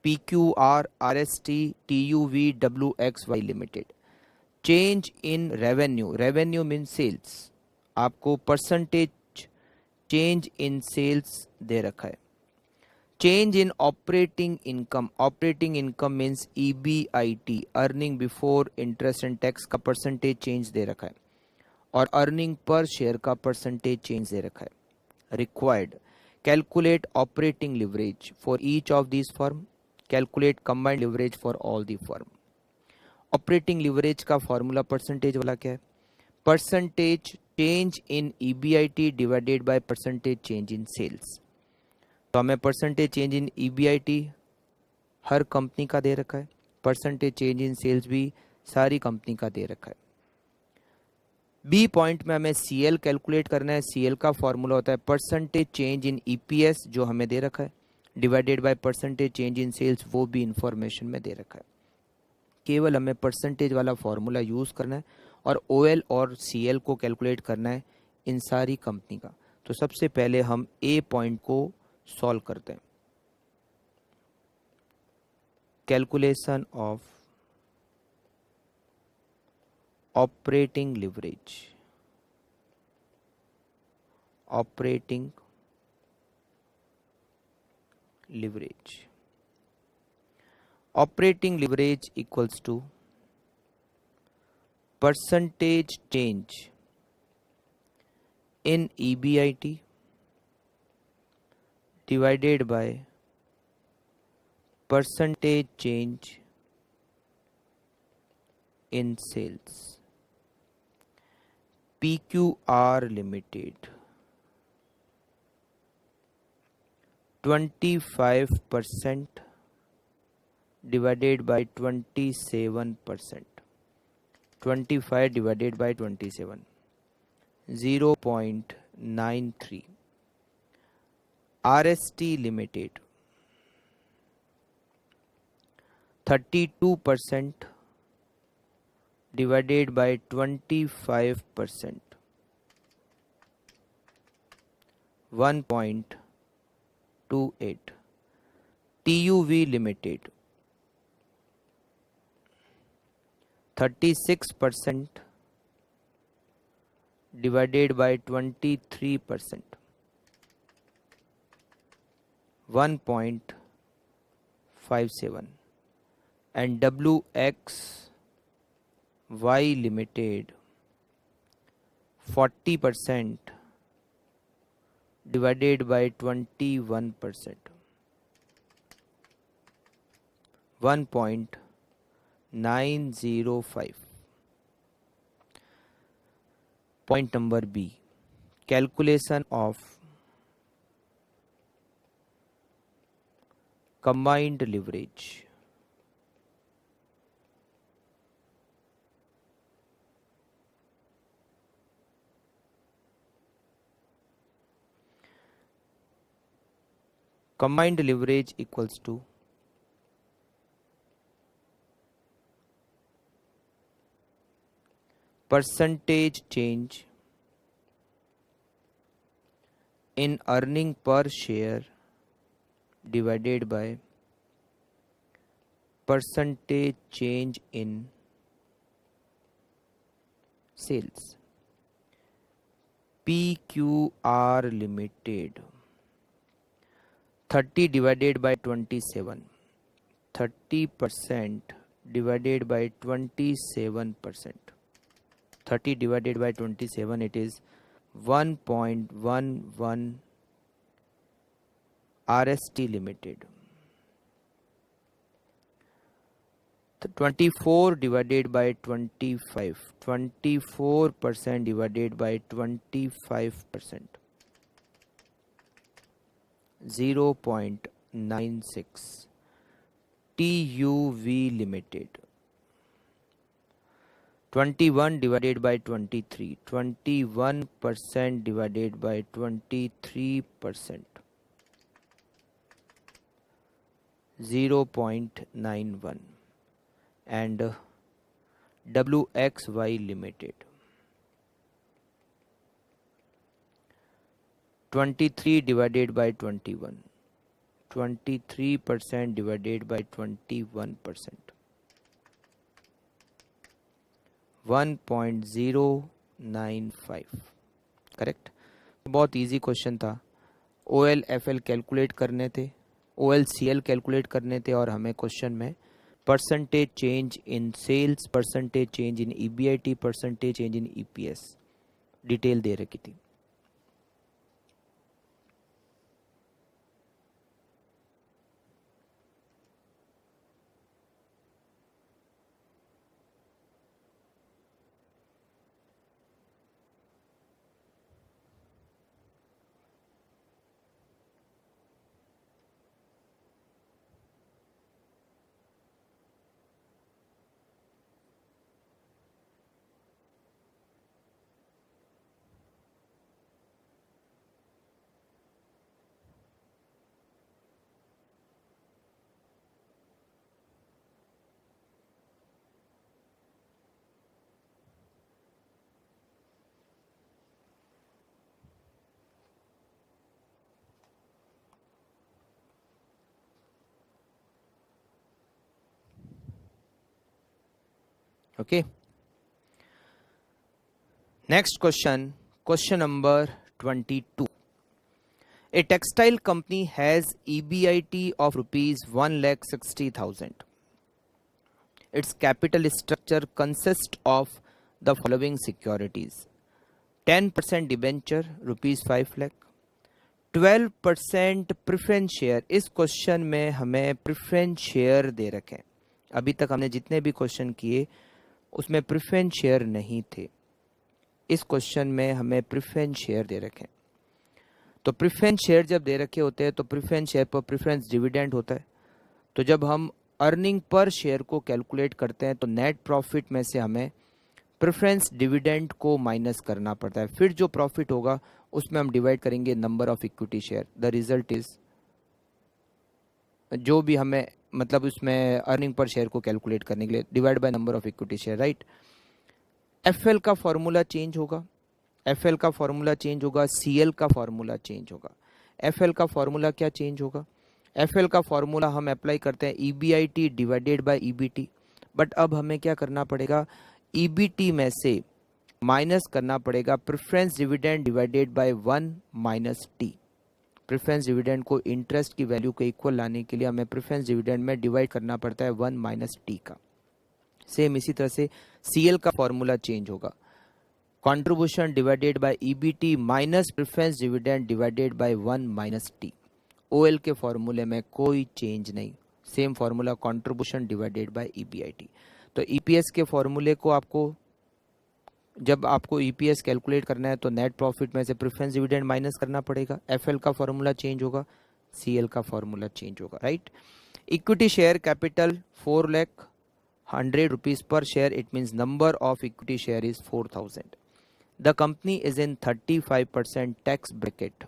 S1: PQR, RST, TUV, WXY Limited. Change in revenue. Revenue means sales. आपको percentage change in sales दे रखा है. Change in operating income. Operating income means EBIT, earning before interest and tax का percentage change दे रखा है और earning per share का percentage change दे रखा है. Required. Calculate operating leverage for each of these firm. Calculate combined leverage for all the firm. Operating leverage का formula percentage वाला क्या है? Percentage change in EBIT divided by percentage change in sales. तो हमें percentage change in EBIT her company का दे रखा है, percentage change in sales भी सारी कंपनी का दे रखा है. बी पॉइंट में हमें CL कैलकुलेट करना है. CL का फॉर्मूला होता है परसेंटेज चेंज इन EPS जो हमें दे रखा है divided by percentage change in sales, वो भी इंफॉर्मेशन में दे रखा है. केवल हमें परसेंटेज वाला फॉर्मूला यूज करना है और OL और CL को कैलकुलेट करना है इन सारी कंपनी का. तो सबसे पहले हम ए पॉइंट को सॉल्व करते हैं. Calculation of operating leverage. Operating leverage. Operating leverage equals to percentage change in EBIT divided by percentage change in sales. PQR Limited 25% divided by 27%. 25 divided by 27, 0.93. RST Limited 32% divided by 25%, 1.28. TUV Limited 36% divided by 23%, 1.57. And WXY Limited 40% divided by 21%, 1.905. Point number B, calculation of combined leverage. Combined leverage equals to percentage change in earning per share divided by percentage change in sales. PQR Limited 30 divided by 27, 30% divided by 27%, 30 divided by 27, it is 1.11. RST Limited 24 divided by 25, 24% divided by 25%, 0.96. TUV Limited 21 divided by 23, 21% divided by 23%, 0.91. And WXY Limited 23 divided by 21, 23% divided by 21%, 1.095. Correct. बहुत easy question था. OLFL calculate करने थे, OLCL calculate करने थे, और हमें question में percentage change in sales, percentage change in EBIT, percentage change in EPS detail दे रखी थी. Okay. Next question, question number 22. A textile company has EBIT of rupees 1,60,000. Its capital structure consists of the following securities. 10% debenture rupees 5 lakh, 12% preference share. इस question में हमें preference share दे रखे हैं. अभी तक हमने जितने भी क्वेश्चन किए उसमें प्रेफरेंस शेयर नहीं थे. इस क्वेश्चन में हमें प्रेफरेंस शेयर दे रखे हैं. तो प्रेफरेंस शेयर जब दे रखे होते हैं तो प्रेफरेंस शेयर पर प्रेफरेंस डिविडेंड होता है. तो जब हम अर्निंग पर शेयर को कैलकुलेट करते हैं तो नेट प्रॉफिट में से हमें प्रेफरेंस डिविडेंड को माइनस करना पड़ता है. फिर जो प्रॉफिट होगा उसमें हम डिवाइड करेंगे number of equity share. The result is, जो भी हमें मतलब उसमें अर्निंग पर शेयर को कैलकुलेट करने के लिए divide by number of equity share, right. FL का फॉर्मूला चेंज होगा, एफएल का फॉर्मूला चेंज होगा, सीएल का फॉर्मूला चेंज होगा. एफएल का फॉर्मूला क्या चेंज होगा? एफएल का फॉर्मूला हम अप्लाई करते हैं EBIT divided by EBT. But अब हमें क्या करना पड़ेगा, ईबीटी में से माइनस करना पड़ेगा preference dividend divided by 1 minus T. Preference dividend को इंटरेस्ट की वैल्यू को इक्वल लाने के लिए हमें प्रेफरेंस डिविडेंड में डिवाइड करना पड़ता है 1 माइनस टी का. सेम इसी तरह से सीएल का फॉर्मूला चेंज होगा, contribution divided by EBT minus preference dividend divided by 1 minus T. OL के फॉर्मूले में कोई चेंज नहीं, same formula contribution divided by EBIT. तो ईपीएस के फॉर्मूले को आपको, जब आपको ईपीएस कैलकुलेट करना है तो नेट प्रॉफिट में से प्रेफरेंस डिविडेंड माइनस करना पड़ेगा. एफएल का फॉर्मूला चेंज होगा, सीएल का फॉर्मूला चेंज होगा, right. Equity share capital 4 lakh 100 rupees per share. It means number of equity share is 4000. The company is in 35% tax bracket.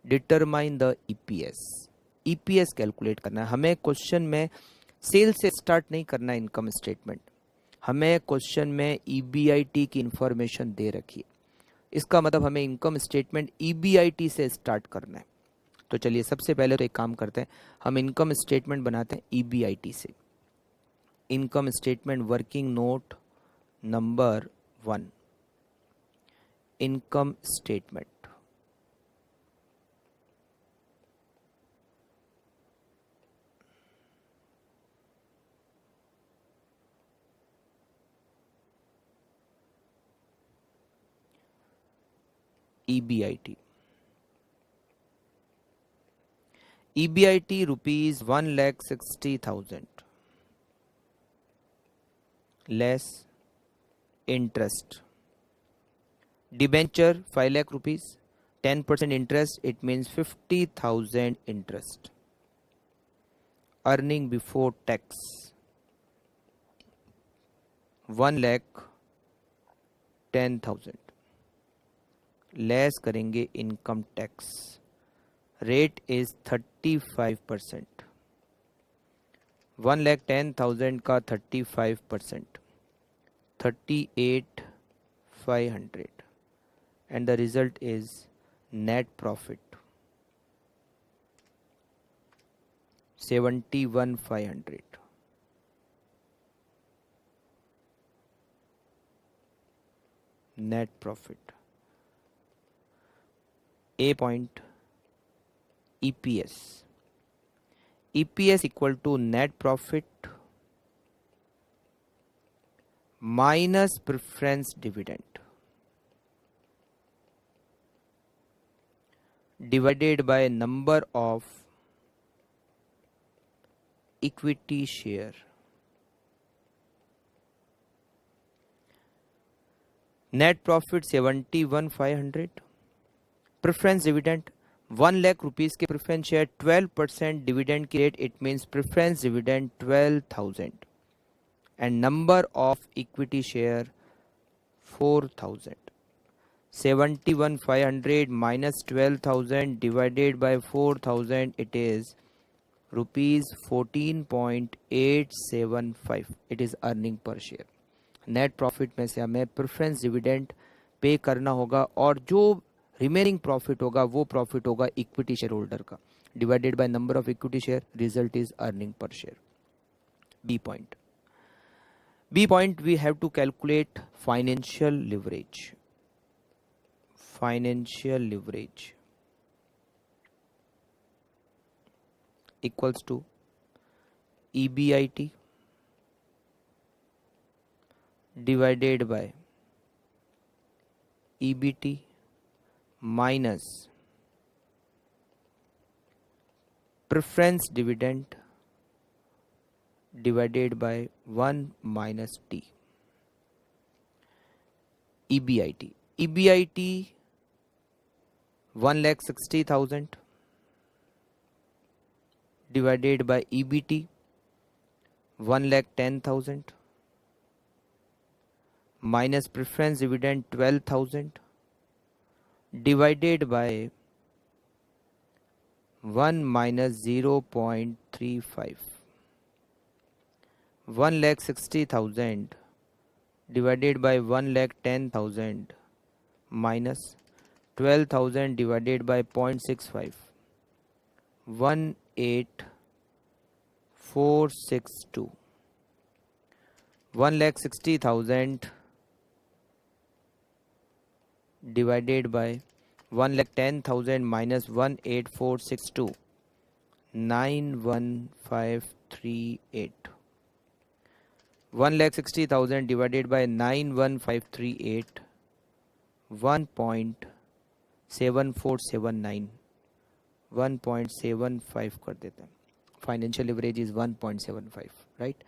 S1: Determine the EPS. EPS calculate करना है हमें. Question में cell से start नहीं करना है इनकम स्टेटमेंट, हमें क्वेश्चन में ईबीआईटी की इंफॉर्मेशन दे रखी है. इसका मतलब हमें इनकम स्टेटमेंट ईबीआईटी से स्टार्ट करना है. तो चलिए सबसे पहले तो एक काम करते हैं, हम इनकम स्टेटमेंट बनाते हैं ईबीआईटी से. Income statement working note number 1. Income statement. EBIT. EBIT rupees 1,60,000 less interest. Debenture 5 lakh rupees, 10% interest, it means 50,000 interest. Earning before tax 1,10,000 less करेंगे इनकम टैक्स. Rate is 35%. 1,10,000 का 35%, 38,500 and the result is net profit 71,500. net profit. A point, EPS. EPS equal to net profit minus preference dividend divided by number of equity share. Net profit 71,500. Preference dividend 1 lakh rupees के preference share 12% dividend की rate, it means preference dividend 12,000 and number of equity share 4,000. 71,500 minus 12,000 divided by 4,000, it is rupees 14.875. it is earning per share. Net profit में से हमें preference dividend pay करना होगा और जो remaining profit होगा वो प्रॉफिट होगा इक्विटी शेयर होल्डर का, divided by number of equity share. Result is earning per share. B point. B point, we have to calculate financial leverage. Financial leverage equals to EBIT divided by EBT minus preference dividend divided by 1 minus T. EBIT. EBIT 1,60,000 divided by EBT 1,10,000 minus preference dividend 12,000 divided by 1 minus 0.35. 1,60,000 divided by 1,10,000 minus 12,000 divided by 0.65. 18462. 1,60,000 divided by 1,10,000 minus 18462. 91538. 1,60,000 divided by 91538. 1.7479. 1.75 कर देते हैं. Financial leverage is 1.75, right.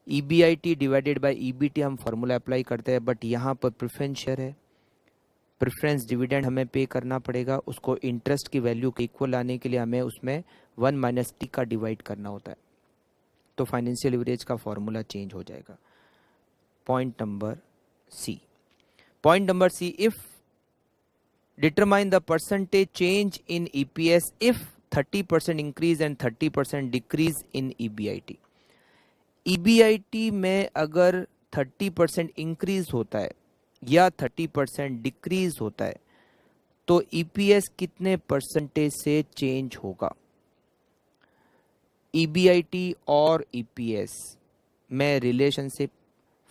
S1: EBIT divided by EBT हम formula apply करते हैं, but यहाँ पर preference share है, preference dividend हमें पे करना पड़ेगा. उसको इंटरेस्ट की वैल्यू के इक्वल लाने के लिए हमें उसमें 1 माइनस टी का डिवाइड करना होता है. तो फाइनेंशियल लिवरेज का फॉर्मूला चेंज हो जाएगा. Point number C. Point number C, if determine the percentage change in EPS if 30% increase and 30% decrease in EBIT. EBIT में अगर 30% इंक्रीज होता है या 30% डिक्रीज होता है तो EPS कितने परसेंटेज से चेंज होगा. EBIT और EPS में रिलेशनशिप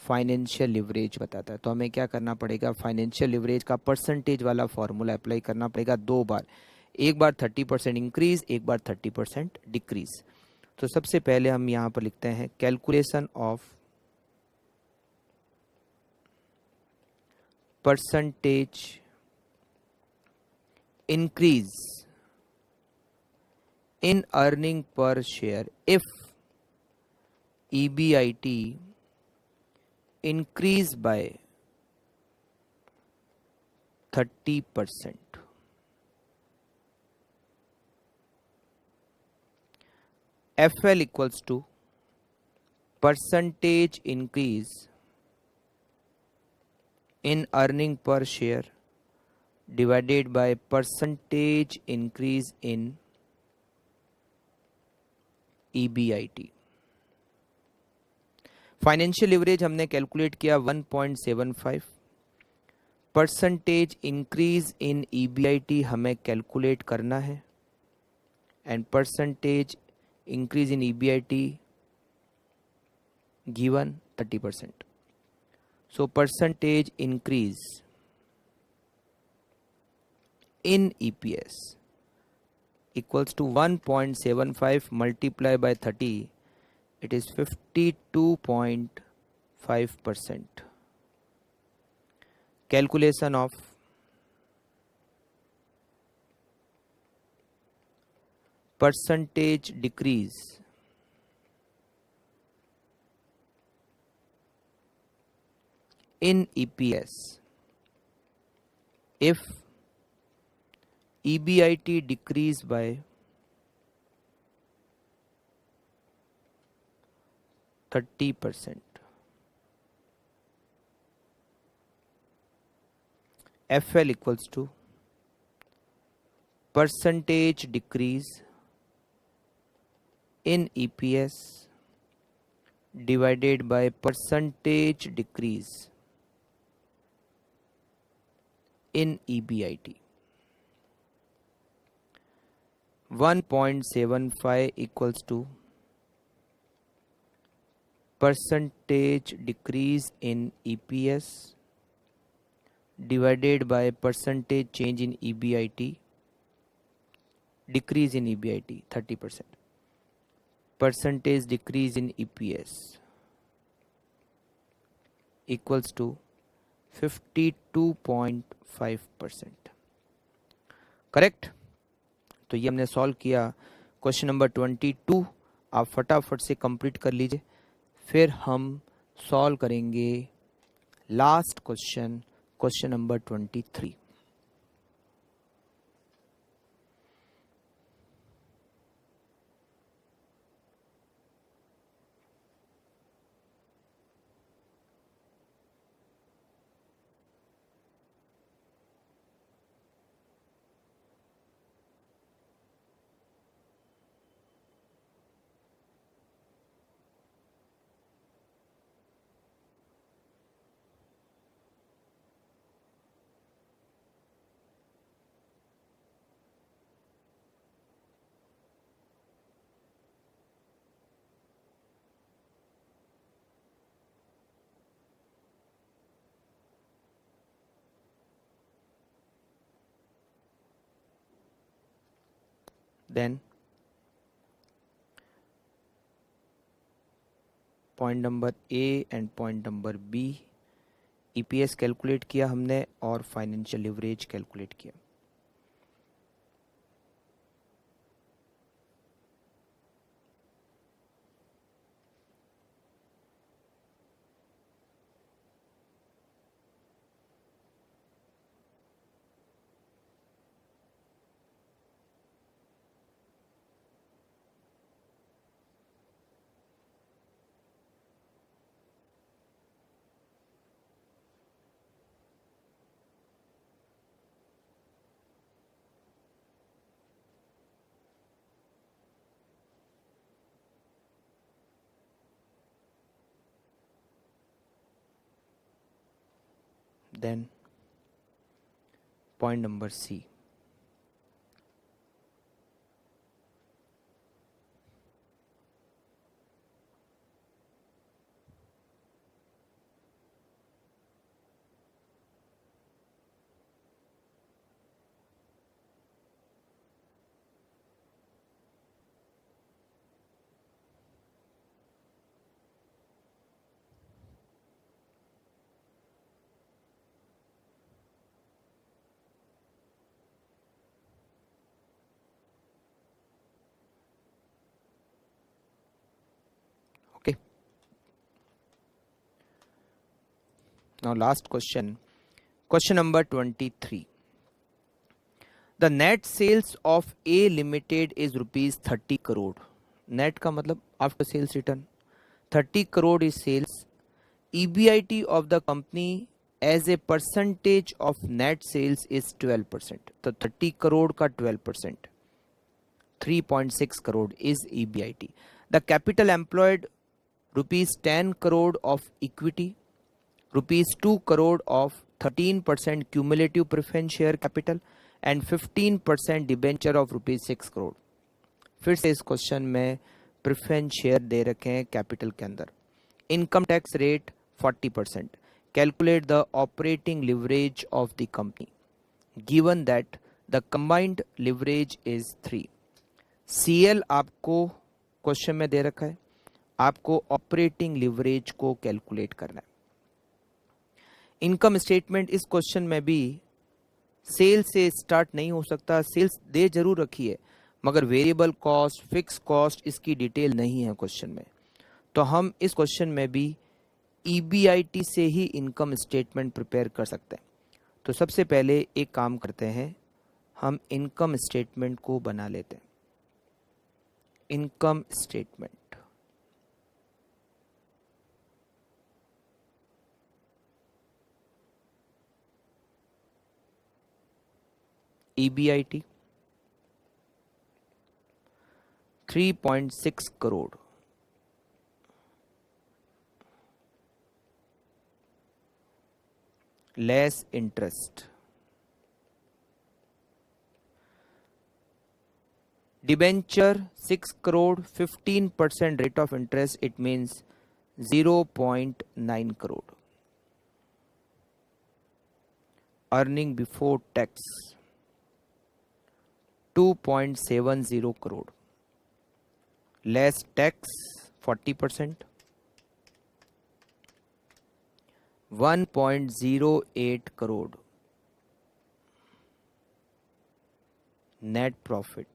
S1: फाइनेंशियल लिवरेज बताता है. तो हमें क्या करना पड़ेगा, फाइनेंशियल लिवरेज का परसेंटेज वाला फॉर्मूला अप्लाई करना पड़ेगा 2 बार. एक बार 30% इंक्रीज, एक बार 30% डिक्रीज. तो सबसे पहले हम यहां पर लिखते हैं calculation of percentage increase in earning per share if EBIT increase by 30%. FL equals to percentage increase in earning per share divided by percentage increase in EBIT. Financial leverage हमने कैलकुलेट किया 1.75. परसेंटेज इंक्रीज इन EBIT हमें calculate करना है and percentage increase in EBIT given 30%. So percentage increase in EPS equals to 1.75 multiplied by 30. It is 52.5%. Calculation of percentage decrease in EPS if EBIT decrease by 30%. FL equals to percentage decrease in EPS divided by percentage decrease in EBIT. 1.75 equals to percentage decrease in EPS divided by percentage change in EBIT, decrease in EBIT 30%, percentage decrease in EPS equals to 52.5%। Correct. तो ये हमने solve किया। Question number 22 आप फटाफट से complete कर लीजिए, फिर हम सॉल्व करेंगे last question, question number 23। Then point number A and point number B, EPS calculate किया हमने और फाइनेंशियल लिवरेज कैलकुलेट किया। Then point number C, okay. Now last question, question number 23। The net sales of A limited is rupees 30 crore. Net का मतलब after sales return. 30 crore is sales. EBIT of the company as a percentage of net sales is 12%। तो 30 करोड़ का 12%, 3.6 crore is EBIT. The capital employed rupees 10 crore of equity, rupees 2 crore of 13% cumulative preference share capital and 15% debenture of rupees 6 crore. फिर से इस question में preference share दे रखे हैं capital के अंदर। Income tax rate 40%। Calculate the operating leverage of the company given that the combined leverage is 3। CL आपको question में दे रखा है, आपको ऑपरेटिंग लिवरेज को कैलकुलेट करना है। इनकम स्टेटमेंट इस क्वेश्चन में भी सेल से स्टार्ट नहीं हो सकता। सेल्स दे जरूर रखी है मगर वेरिएबल कॉस्ट, फिक्स कॉस्ट इसकी डिटेल नहीं है क्वेश्चन में। तो हम इस क्वेश्चन में भी EBIT से ही इनकम स्टेटमेंट प्रिपेयर कर सकते हैं। तो सबसे पहले एक काम करते हैं, हम इनकम स्टेटमेंट को बना लेते हैं। Income statement EBIT 3.6 crore, less interest. Debenture 6 crore, 15% rate of interest, it means 0.9 crore. Earning before tax 2.70 crore, less tax 40%। 1.08 crore net profit,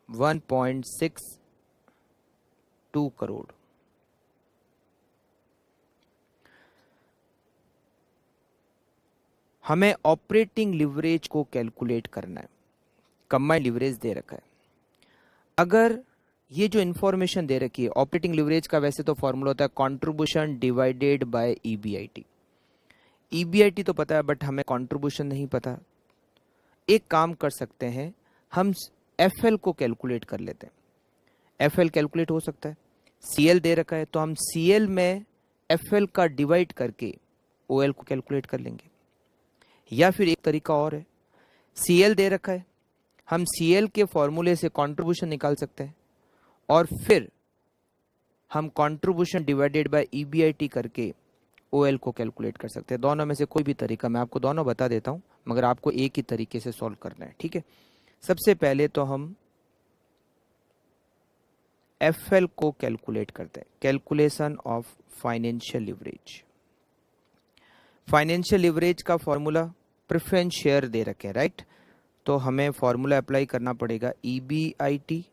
S1: 1.62 crore. हमें ऑपरेटिंग लिवरेज को कैलकुलेट करना है। कंबाइंड लिवरेज दे रखा है। अगर ये जो इंफॉर्मेशन दे रखी है, ऑपरेटिंग लिवरेज का वैसे तो फॉर्मूला होता है contribution divided by EBIT. EBIT तो पता है बट हमें कंट्रीब्यूशन नहीं पता। एक काम कर सकते हैं, हम एफएल को कैलकुलेट कर लेते हैं। एफएल कैलकुलेट हो सकता है। सीएल दे रखा है तो हम सीएल में एफएल का डिवाइड करके ओएल को कैलकुलेट कर लेंगे। या फिर एक तरीका और है, सीएल दे रखा है, हम सीएल के फॉर्मूले से कंट्रीब्यूशन निकाल सकते हैं और फिर हम कंट्रीब्यूशन डिवाइडेड बाय ईबीआईटी करके ओएल को कैलकुलेट कर सकते हैं। दोनों में से कोई भी तरीका, मैं आपको दोनों बता देता हूं, मगर आपको एक ही तरीके से सॉल्व करना है, ठीक है। सबसे पहले तो हम एफएल को कैलकुलेट करते हैं, calculation of financial leverage. Financial leverage का फॉर्मूला प्रेफरेंस शेयर दे रखे हैं, राइट। तो हमें फॉर्मूला अप्लाई करना पड़ेगा, EBIT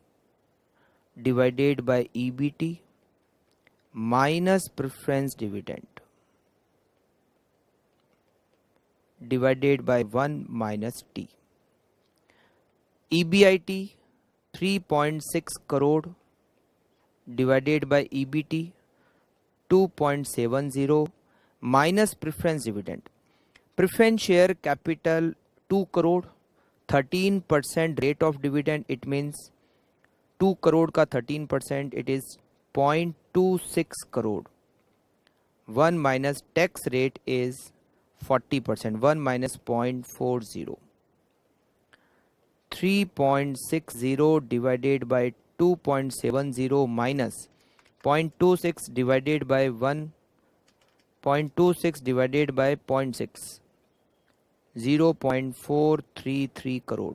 S1: divided by EBT minus preference dividend divided by 1 minus T. EBIT 3.6 crore divided by EBT 2.70 minus preference dividend. Preference share capital 2 crore, 13% rate of dividend, it means 2 crore का 13% it is 0.26 crore. 1 minus tax rate is 40%, 1 minus 0.40। 3.60 divided by 2.70 minus 0.26 divided by 1, 0.26 divided bye 0.6, 0.433 crore.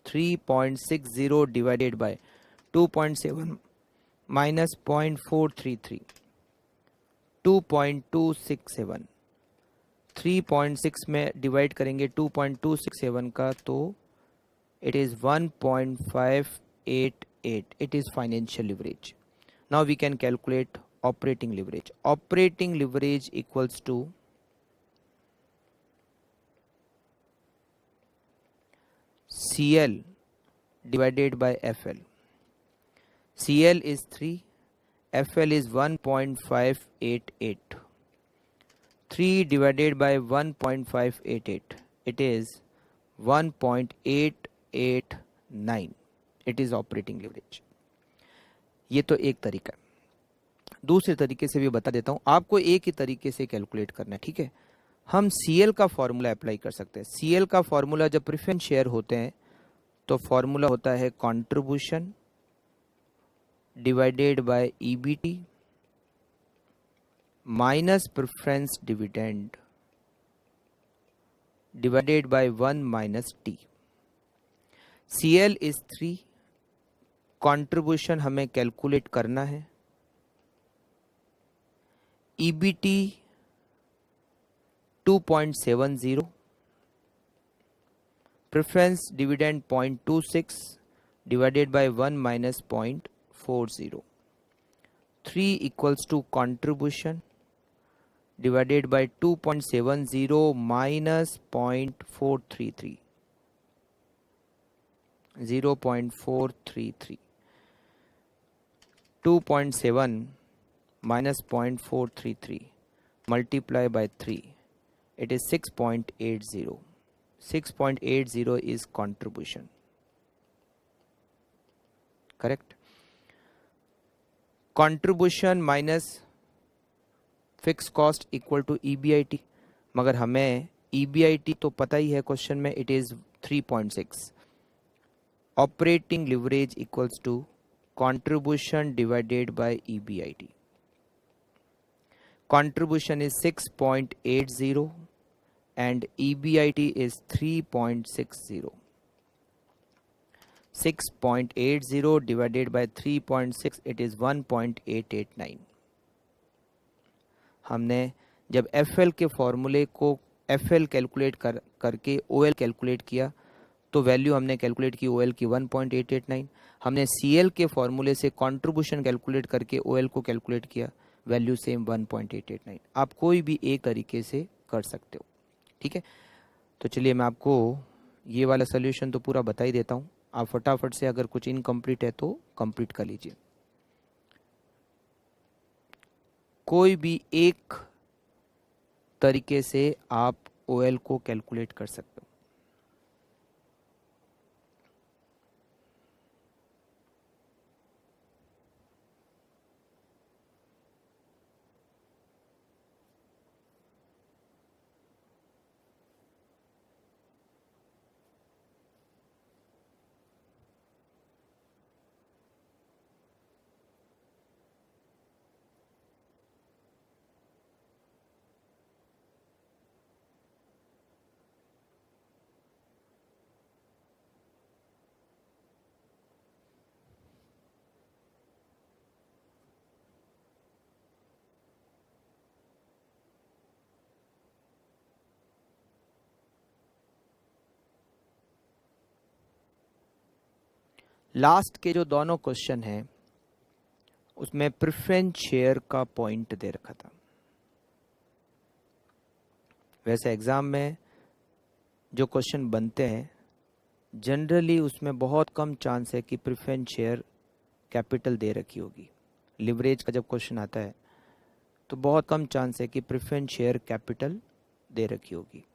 S1: 3.60 divided by 2.7 minus 0.433, 2.267। 3.6 में divide करेंगे 2.267 का तो it is 1.588. It is financial leverage. Now we can calculate operating leverage. Operating leverage equals to CL divided by FL. CL is 3, FL is 1.588. 3 divided by 1.588, it is 1.889. It is operating leverage. ये तो एक तरीका है। दूसरे तरीके से भी बता देता हूं, आपको एक ही तरीके से कैलकुलेट करना है, ठीक है। हम सीएल का फॉर्मूला अप्लाई कर सकते हैं। सीएल का फॉर्मूला जब प्रेफरेंस शेयर होते हैं तो फॉर्मूला होता है contribution divided by EBT minus preference dividend divided by 1 minus T. CL is 3, contribution हमें कैलकुलेट करना है, EBT 2.70, preference dividend 0.26 divided by 1 minus 0.40। 3 equals to contribution divided by 2.70 minus 0.433, 0.433। 2.7 minus 0.433 multiply by 3, it is 6.80. 6.80 is contribution. Correct? Contribution minus fixed cost equal to EBIT. मगर हमें EBIT तो पता ही है question में, it is 3.6. Operating leverage equals to contribution divided by EBIT. Contribution is 6.80 and EBIT is 3.60. 6.80 divided by 3.6 it is 1.889। हमने जब FL के फॉर्मूले को FL कैलकुलेट करके OL कैलकुलेट किया तो वैल्यू हमने कैलकुलेट की OL की 1.889। हमने CL के फॉर्मूले से कंट्रीब्यूशन कैलकुलेट करके OL को कैलकुलेट किया, वैल्यू सेम 1.889। आप कोई भी एक तरीके से कर सकते हो, ठीक है। तो चलिए मैं आपको ये वाला सोल्यूशन तो पूरा बता ही देता हूँ, आप फटाफट से अगर कुछ इनकम्प्लीट है तो कंप्लीट कर लीजिए। कोई भी एक तरीके से आप OL को कैलकुलेट कर सकते हो। लास्ट के जो दोनों क्वेश्चन हैं उसमें प्रेफरेंस शेयर का पॉइंट दे रखा था। वैसे एग्जाम में जो क्वेश्चन बनते हैं जनरली उसमें बहुत कम चांस है कि प्रेफरेंस शेयर कैपिटल दे रखी होगी। लिवरेज का जब क्वेश्चन आता है तो बहुत कम चांस है कि प्रेफरेंस शेयर कैपिटल दे रखी होगी।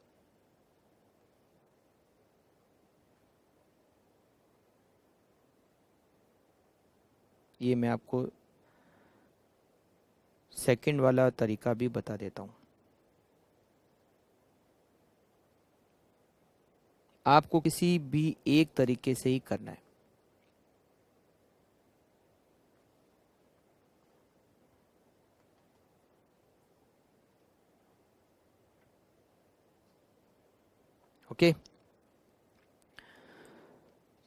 S1: ये मैं आपको सेकंड वाला तरीका भी बता देता हूँ। आपको किसी भी एक तरीके से ही करना है। ओके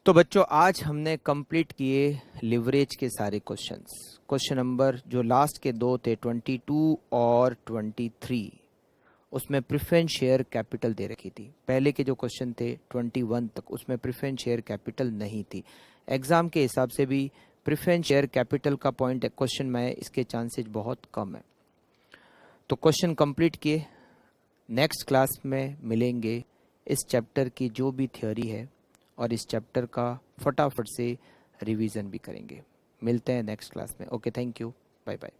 S1: तो बच्चों आज हमने कंप्लीट किए लिवरेज के सारे क्वेश्चंस। क्वेश्चन नंबर जो लास्ट के दो थे 22 और 23, उसमें प्रेफरेंस शेयर कैपिटल दे रखी थी। पहले के जो क्वेश्चन थे 21 तक उसमें प्रेफरेंस शेयर कैपिटल नहीं थी। एग्जाम के हिसाब से भी प्रेफरेंस शेयर कैपिटल का पॉइंट क्वेश्चन में इसके चांसेस बहुत कम है। तो क्वेश्चन कंप्लीट किए। नेक्स्ट क्लास में मिलेंगे इस चैप्टर की जो भी थ्योरी है और इस चैप्टर का फटाफट से रिवीजन भी करेंगे। मिलते हैं नेक्स्ट क्लास में। Okay, thank you, bye bye.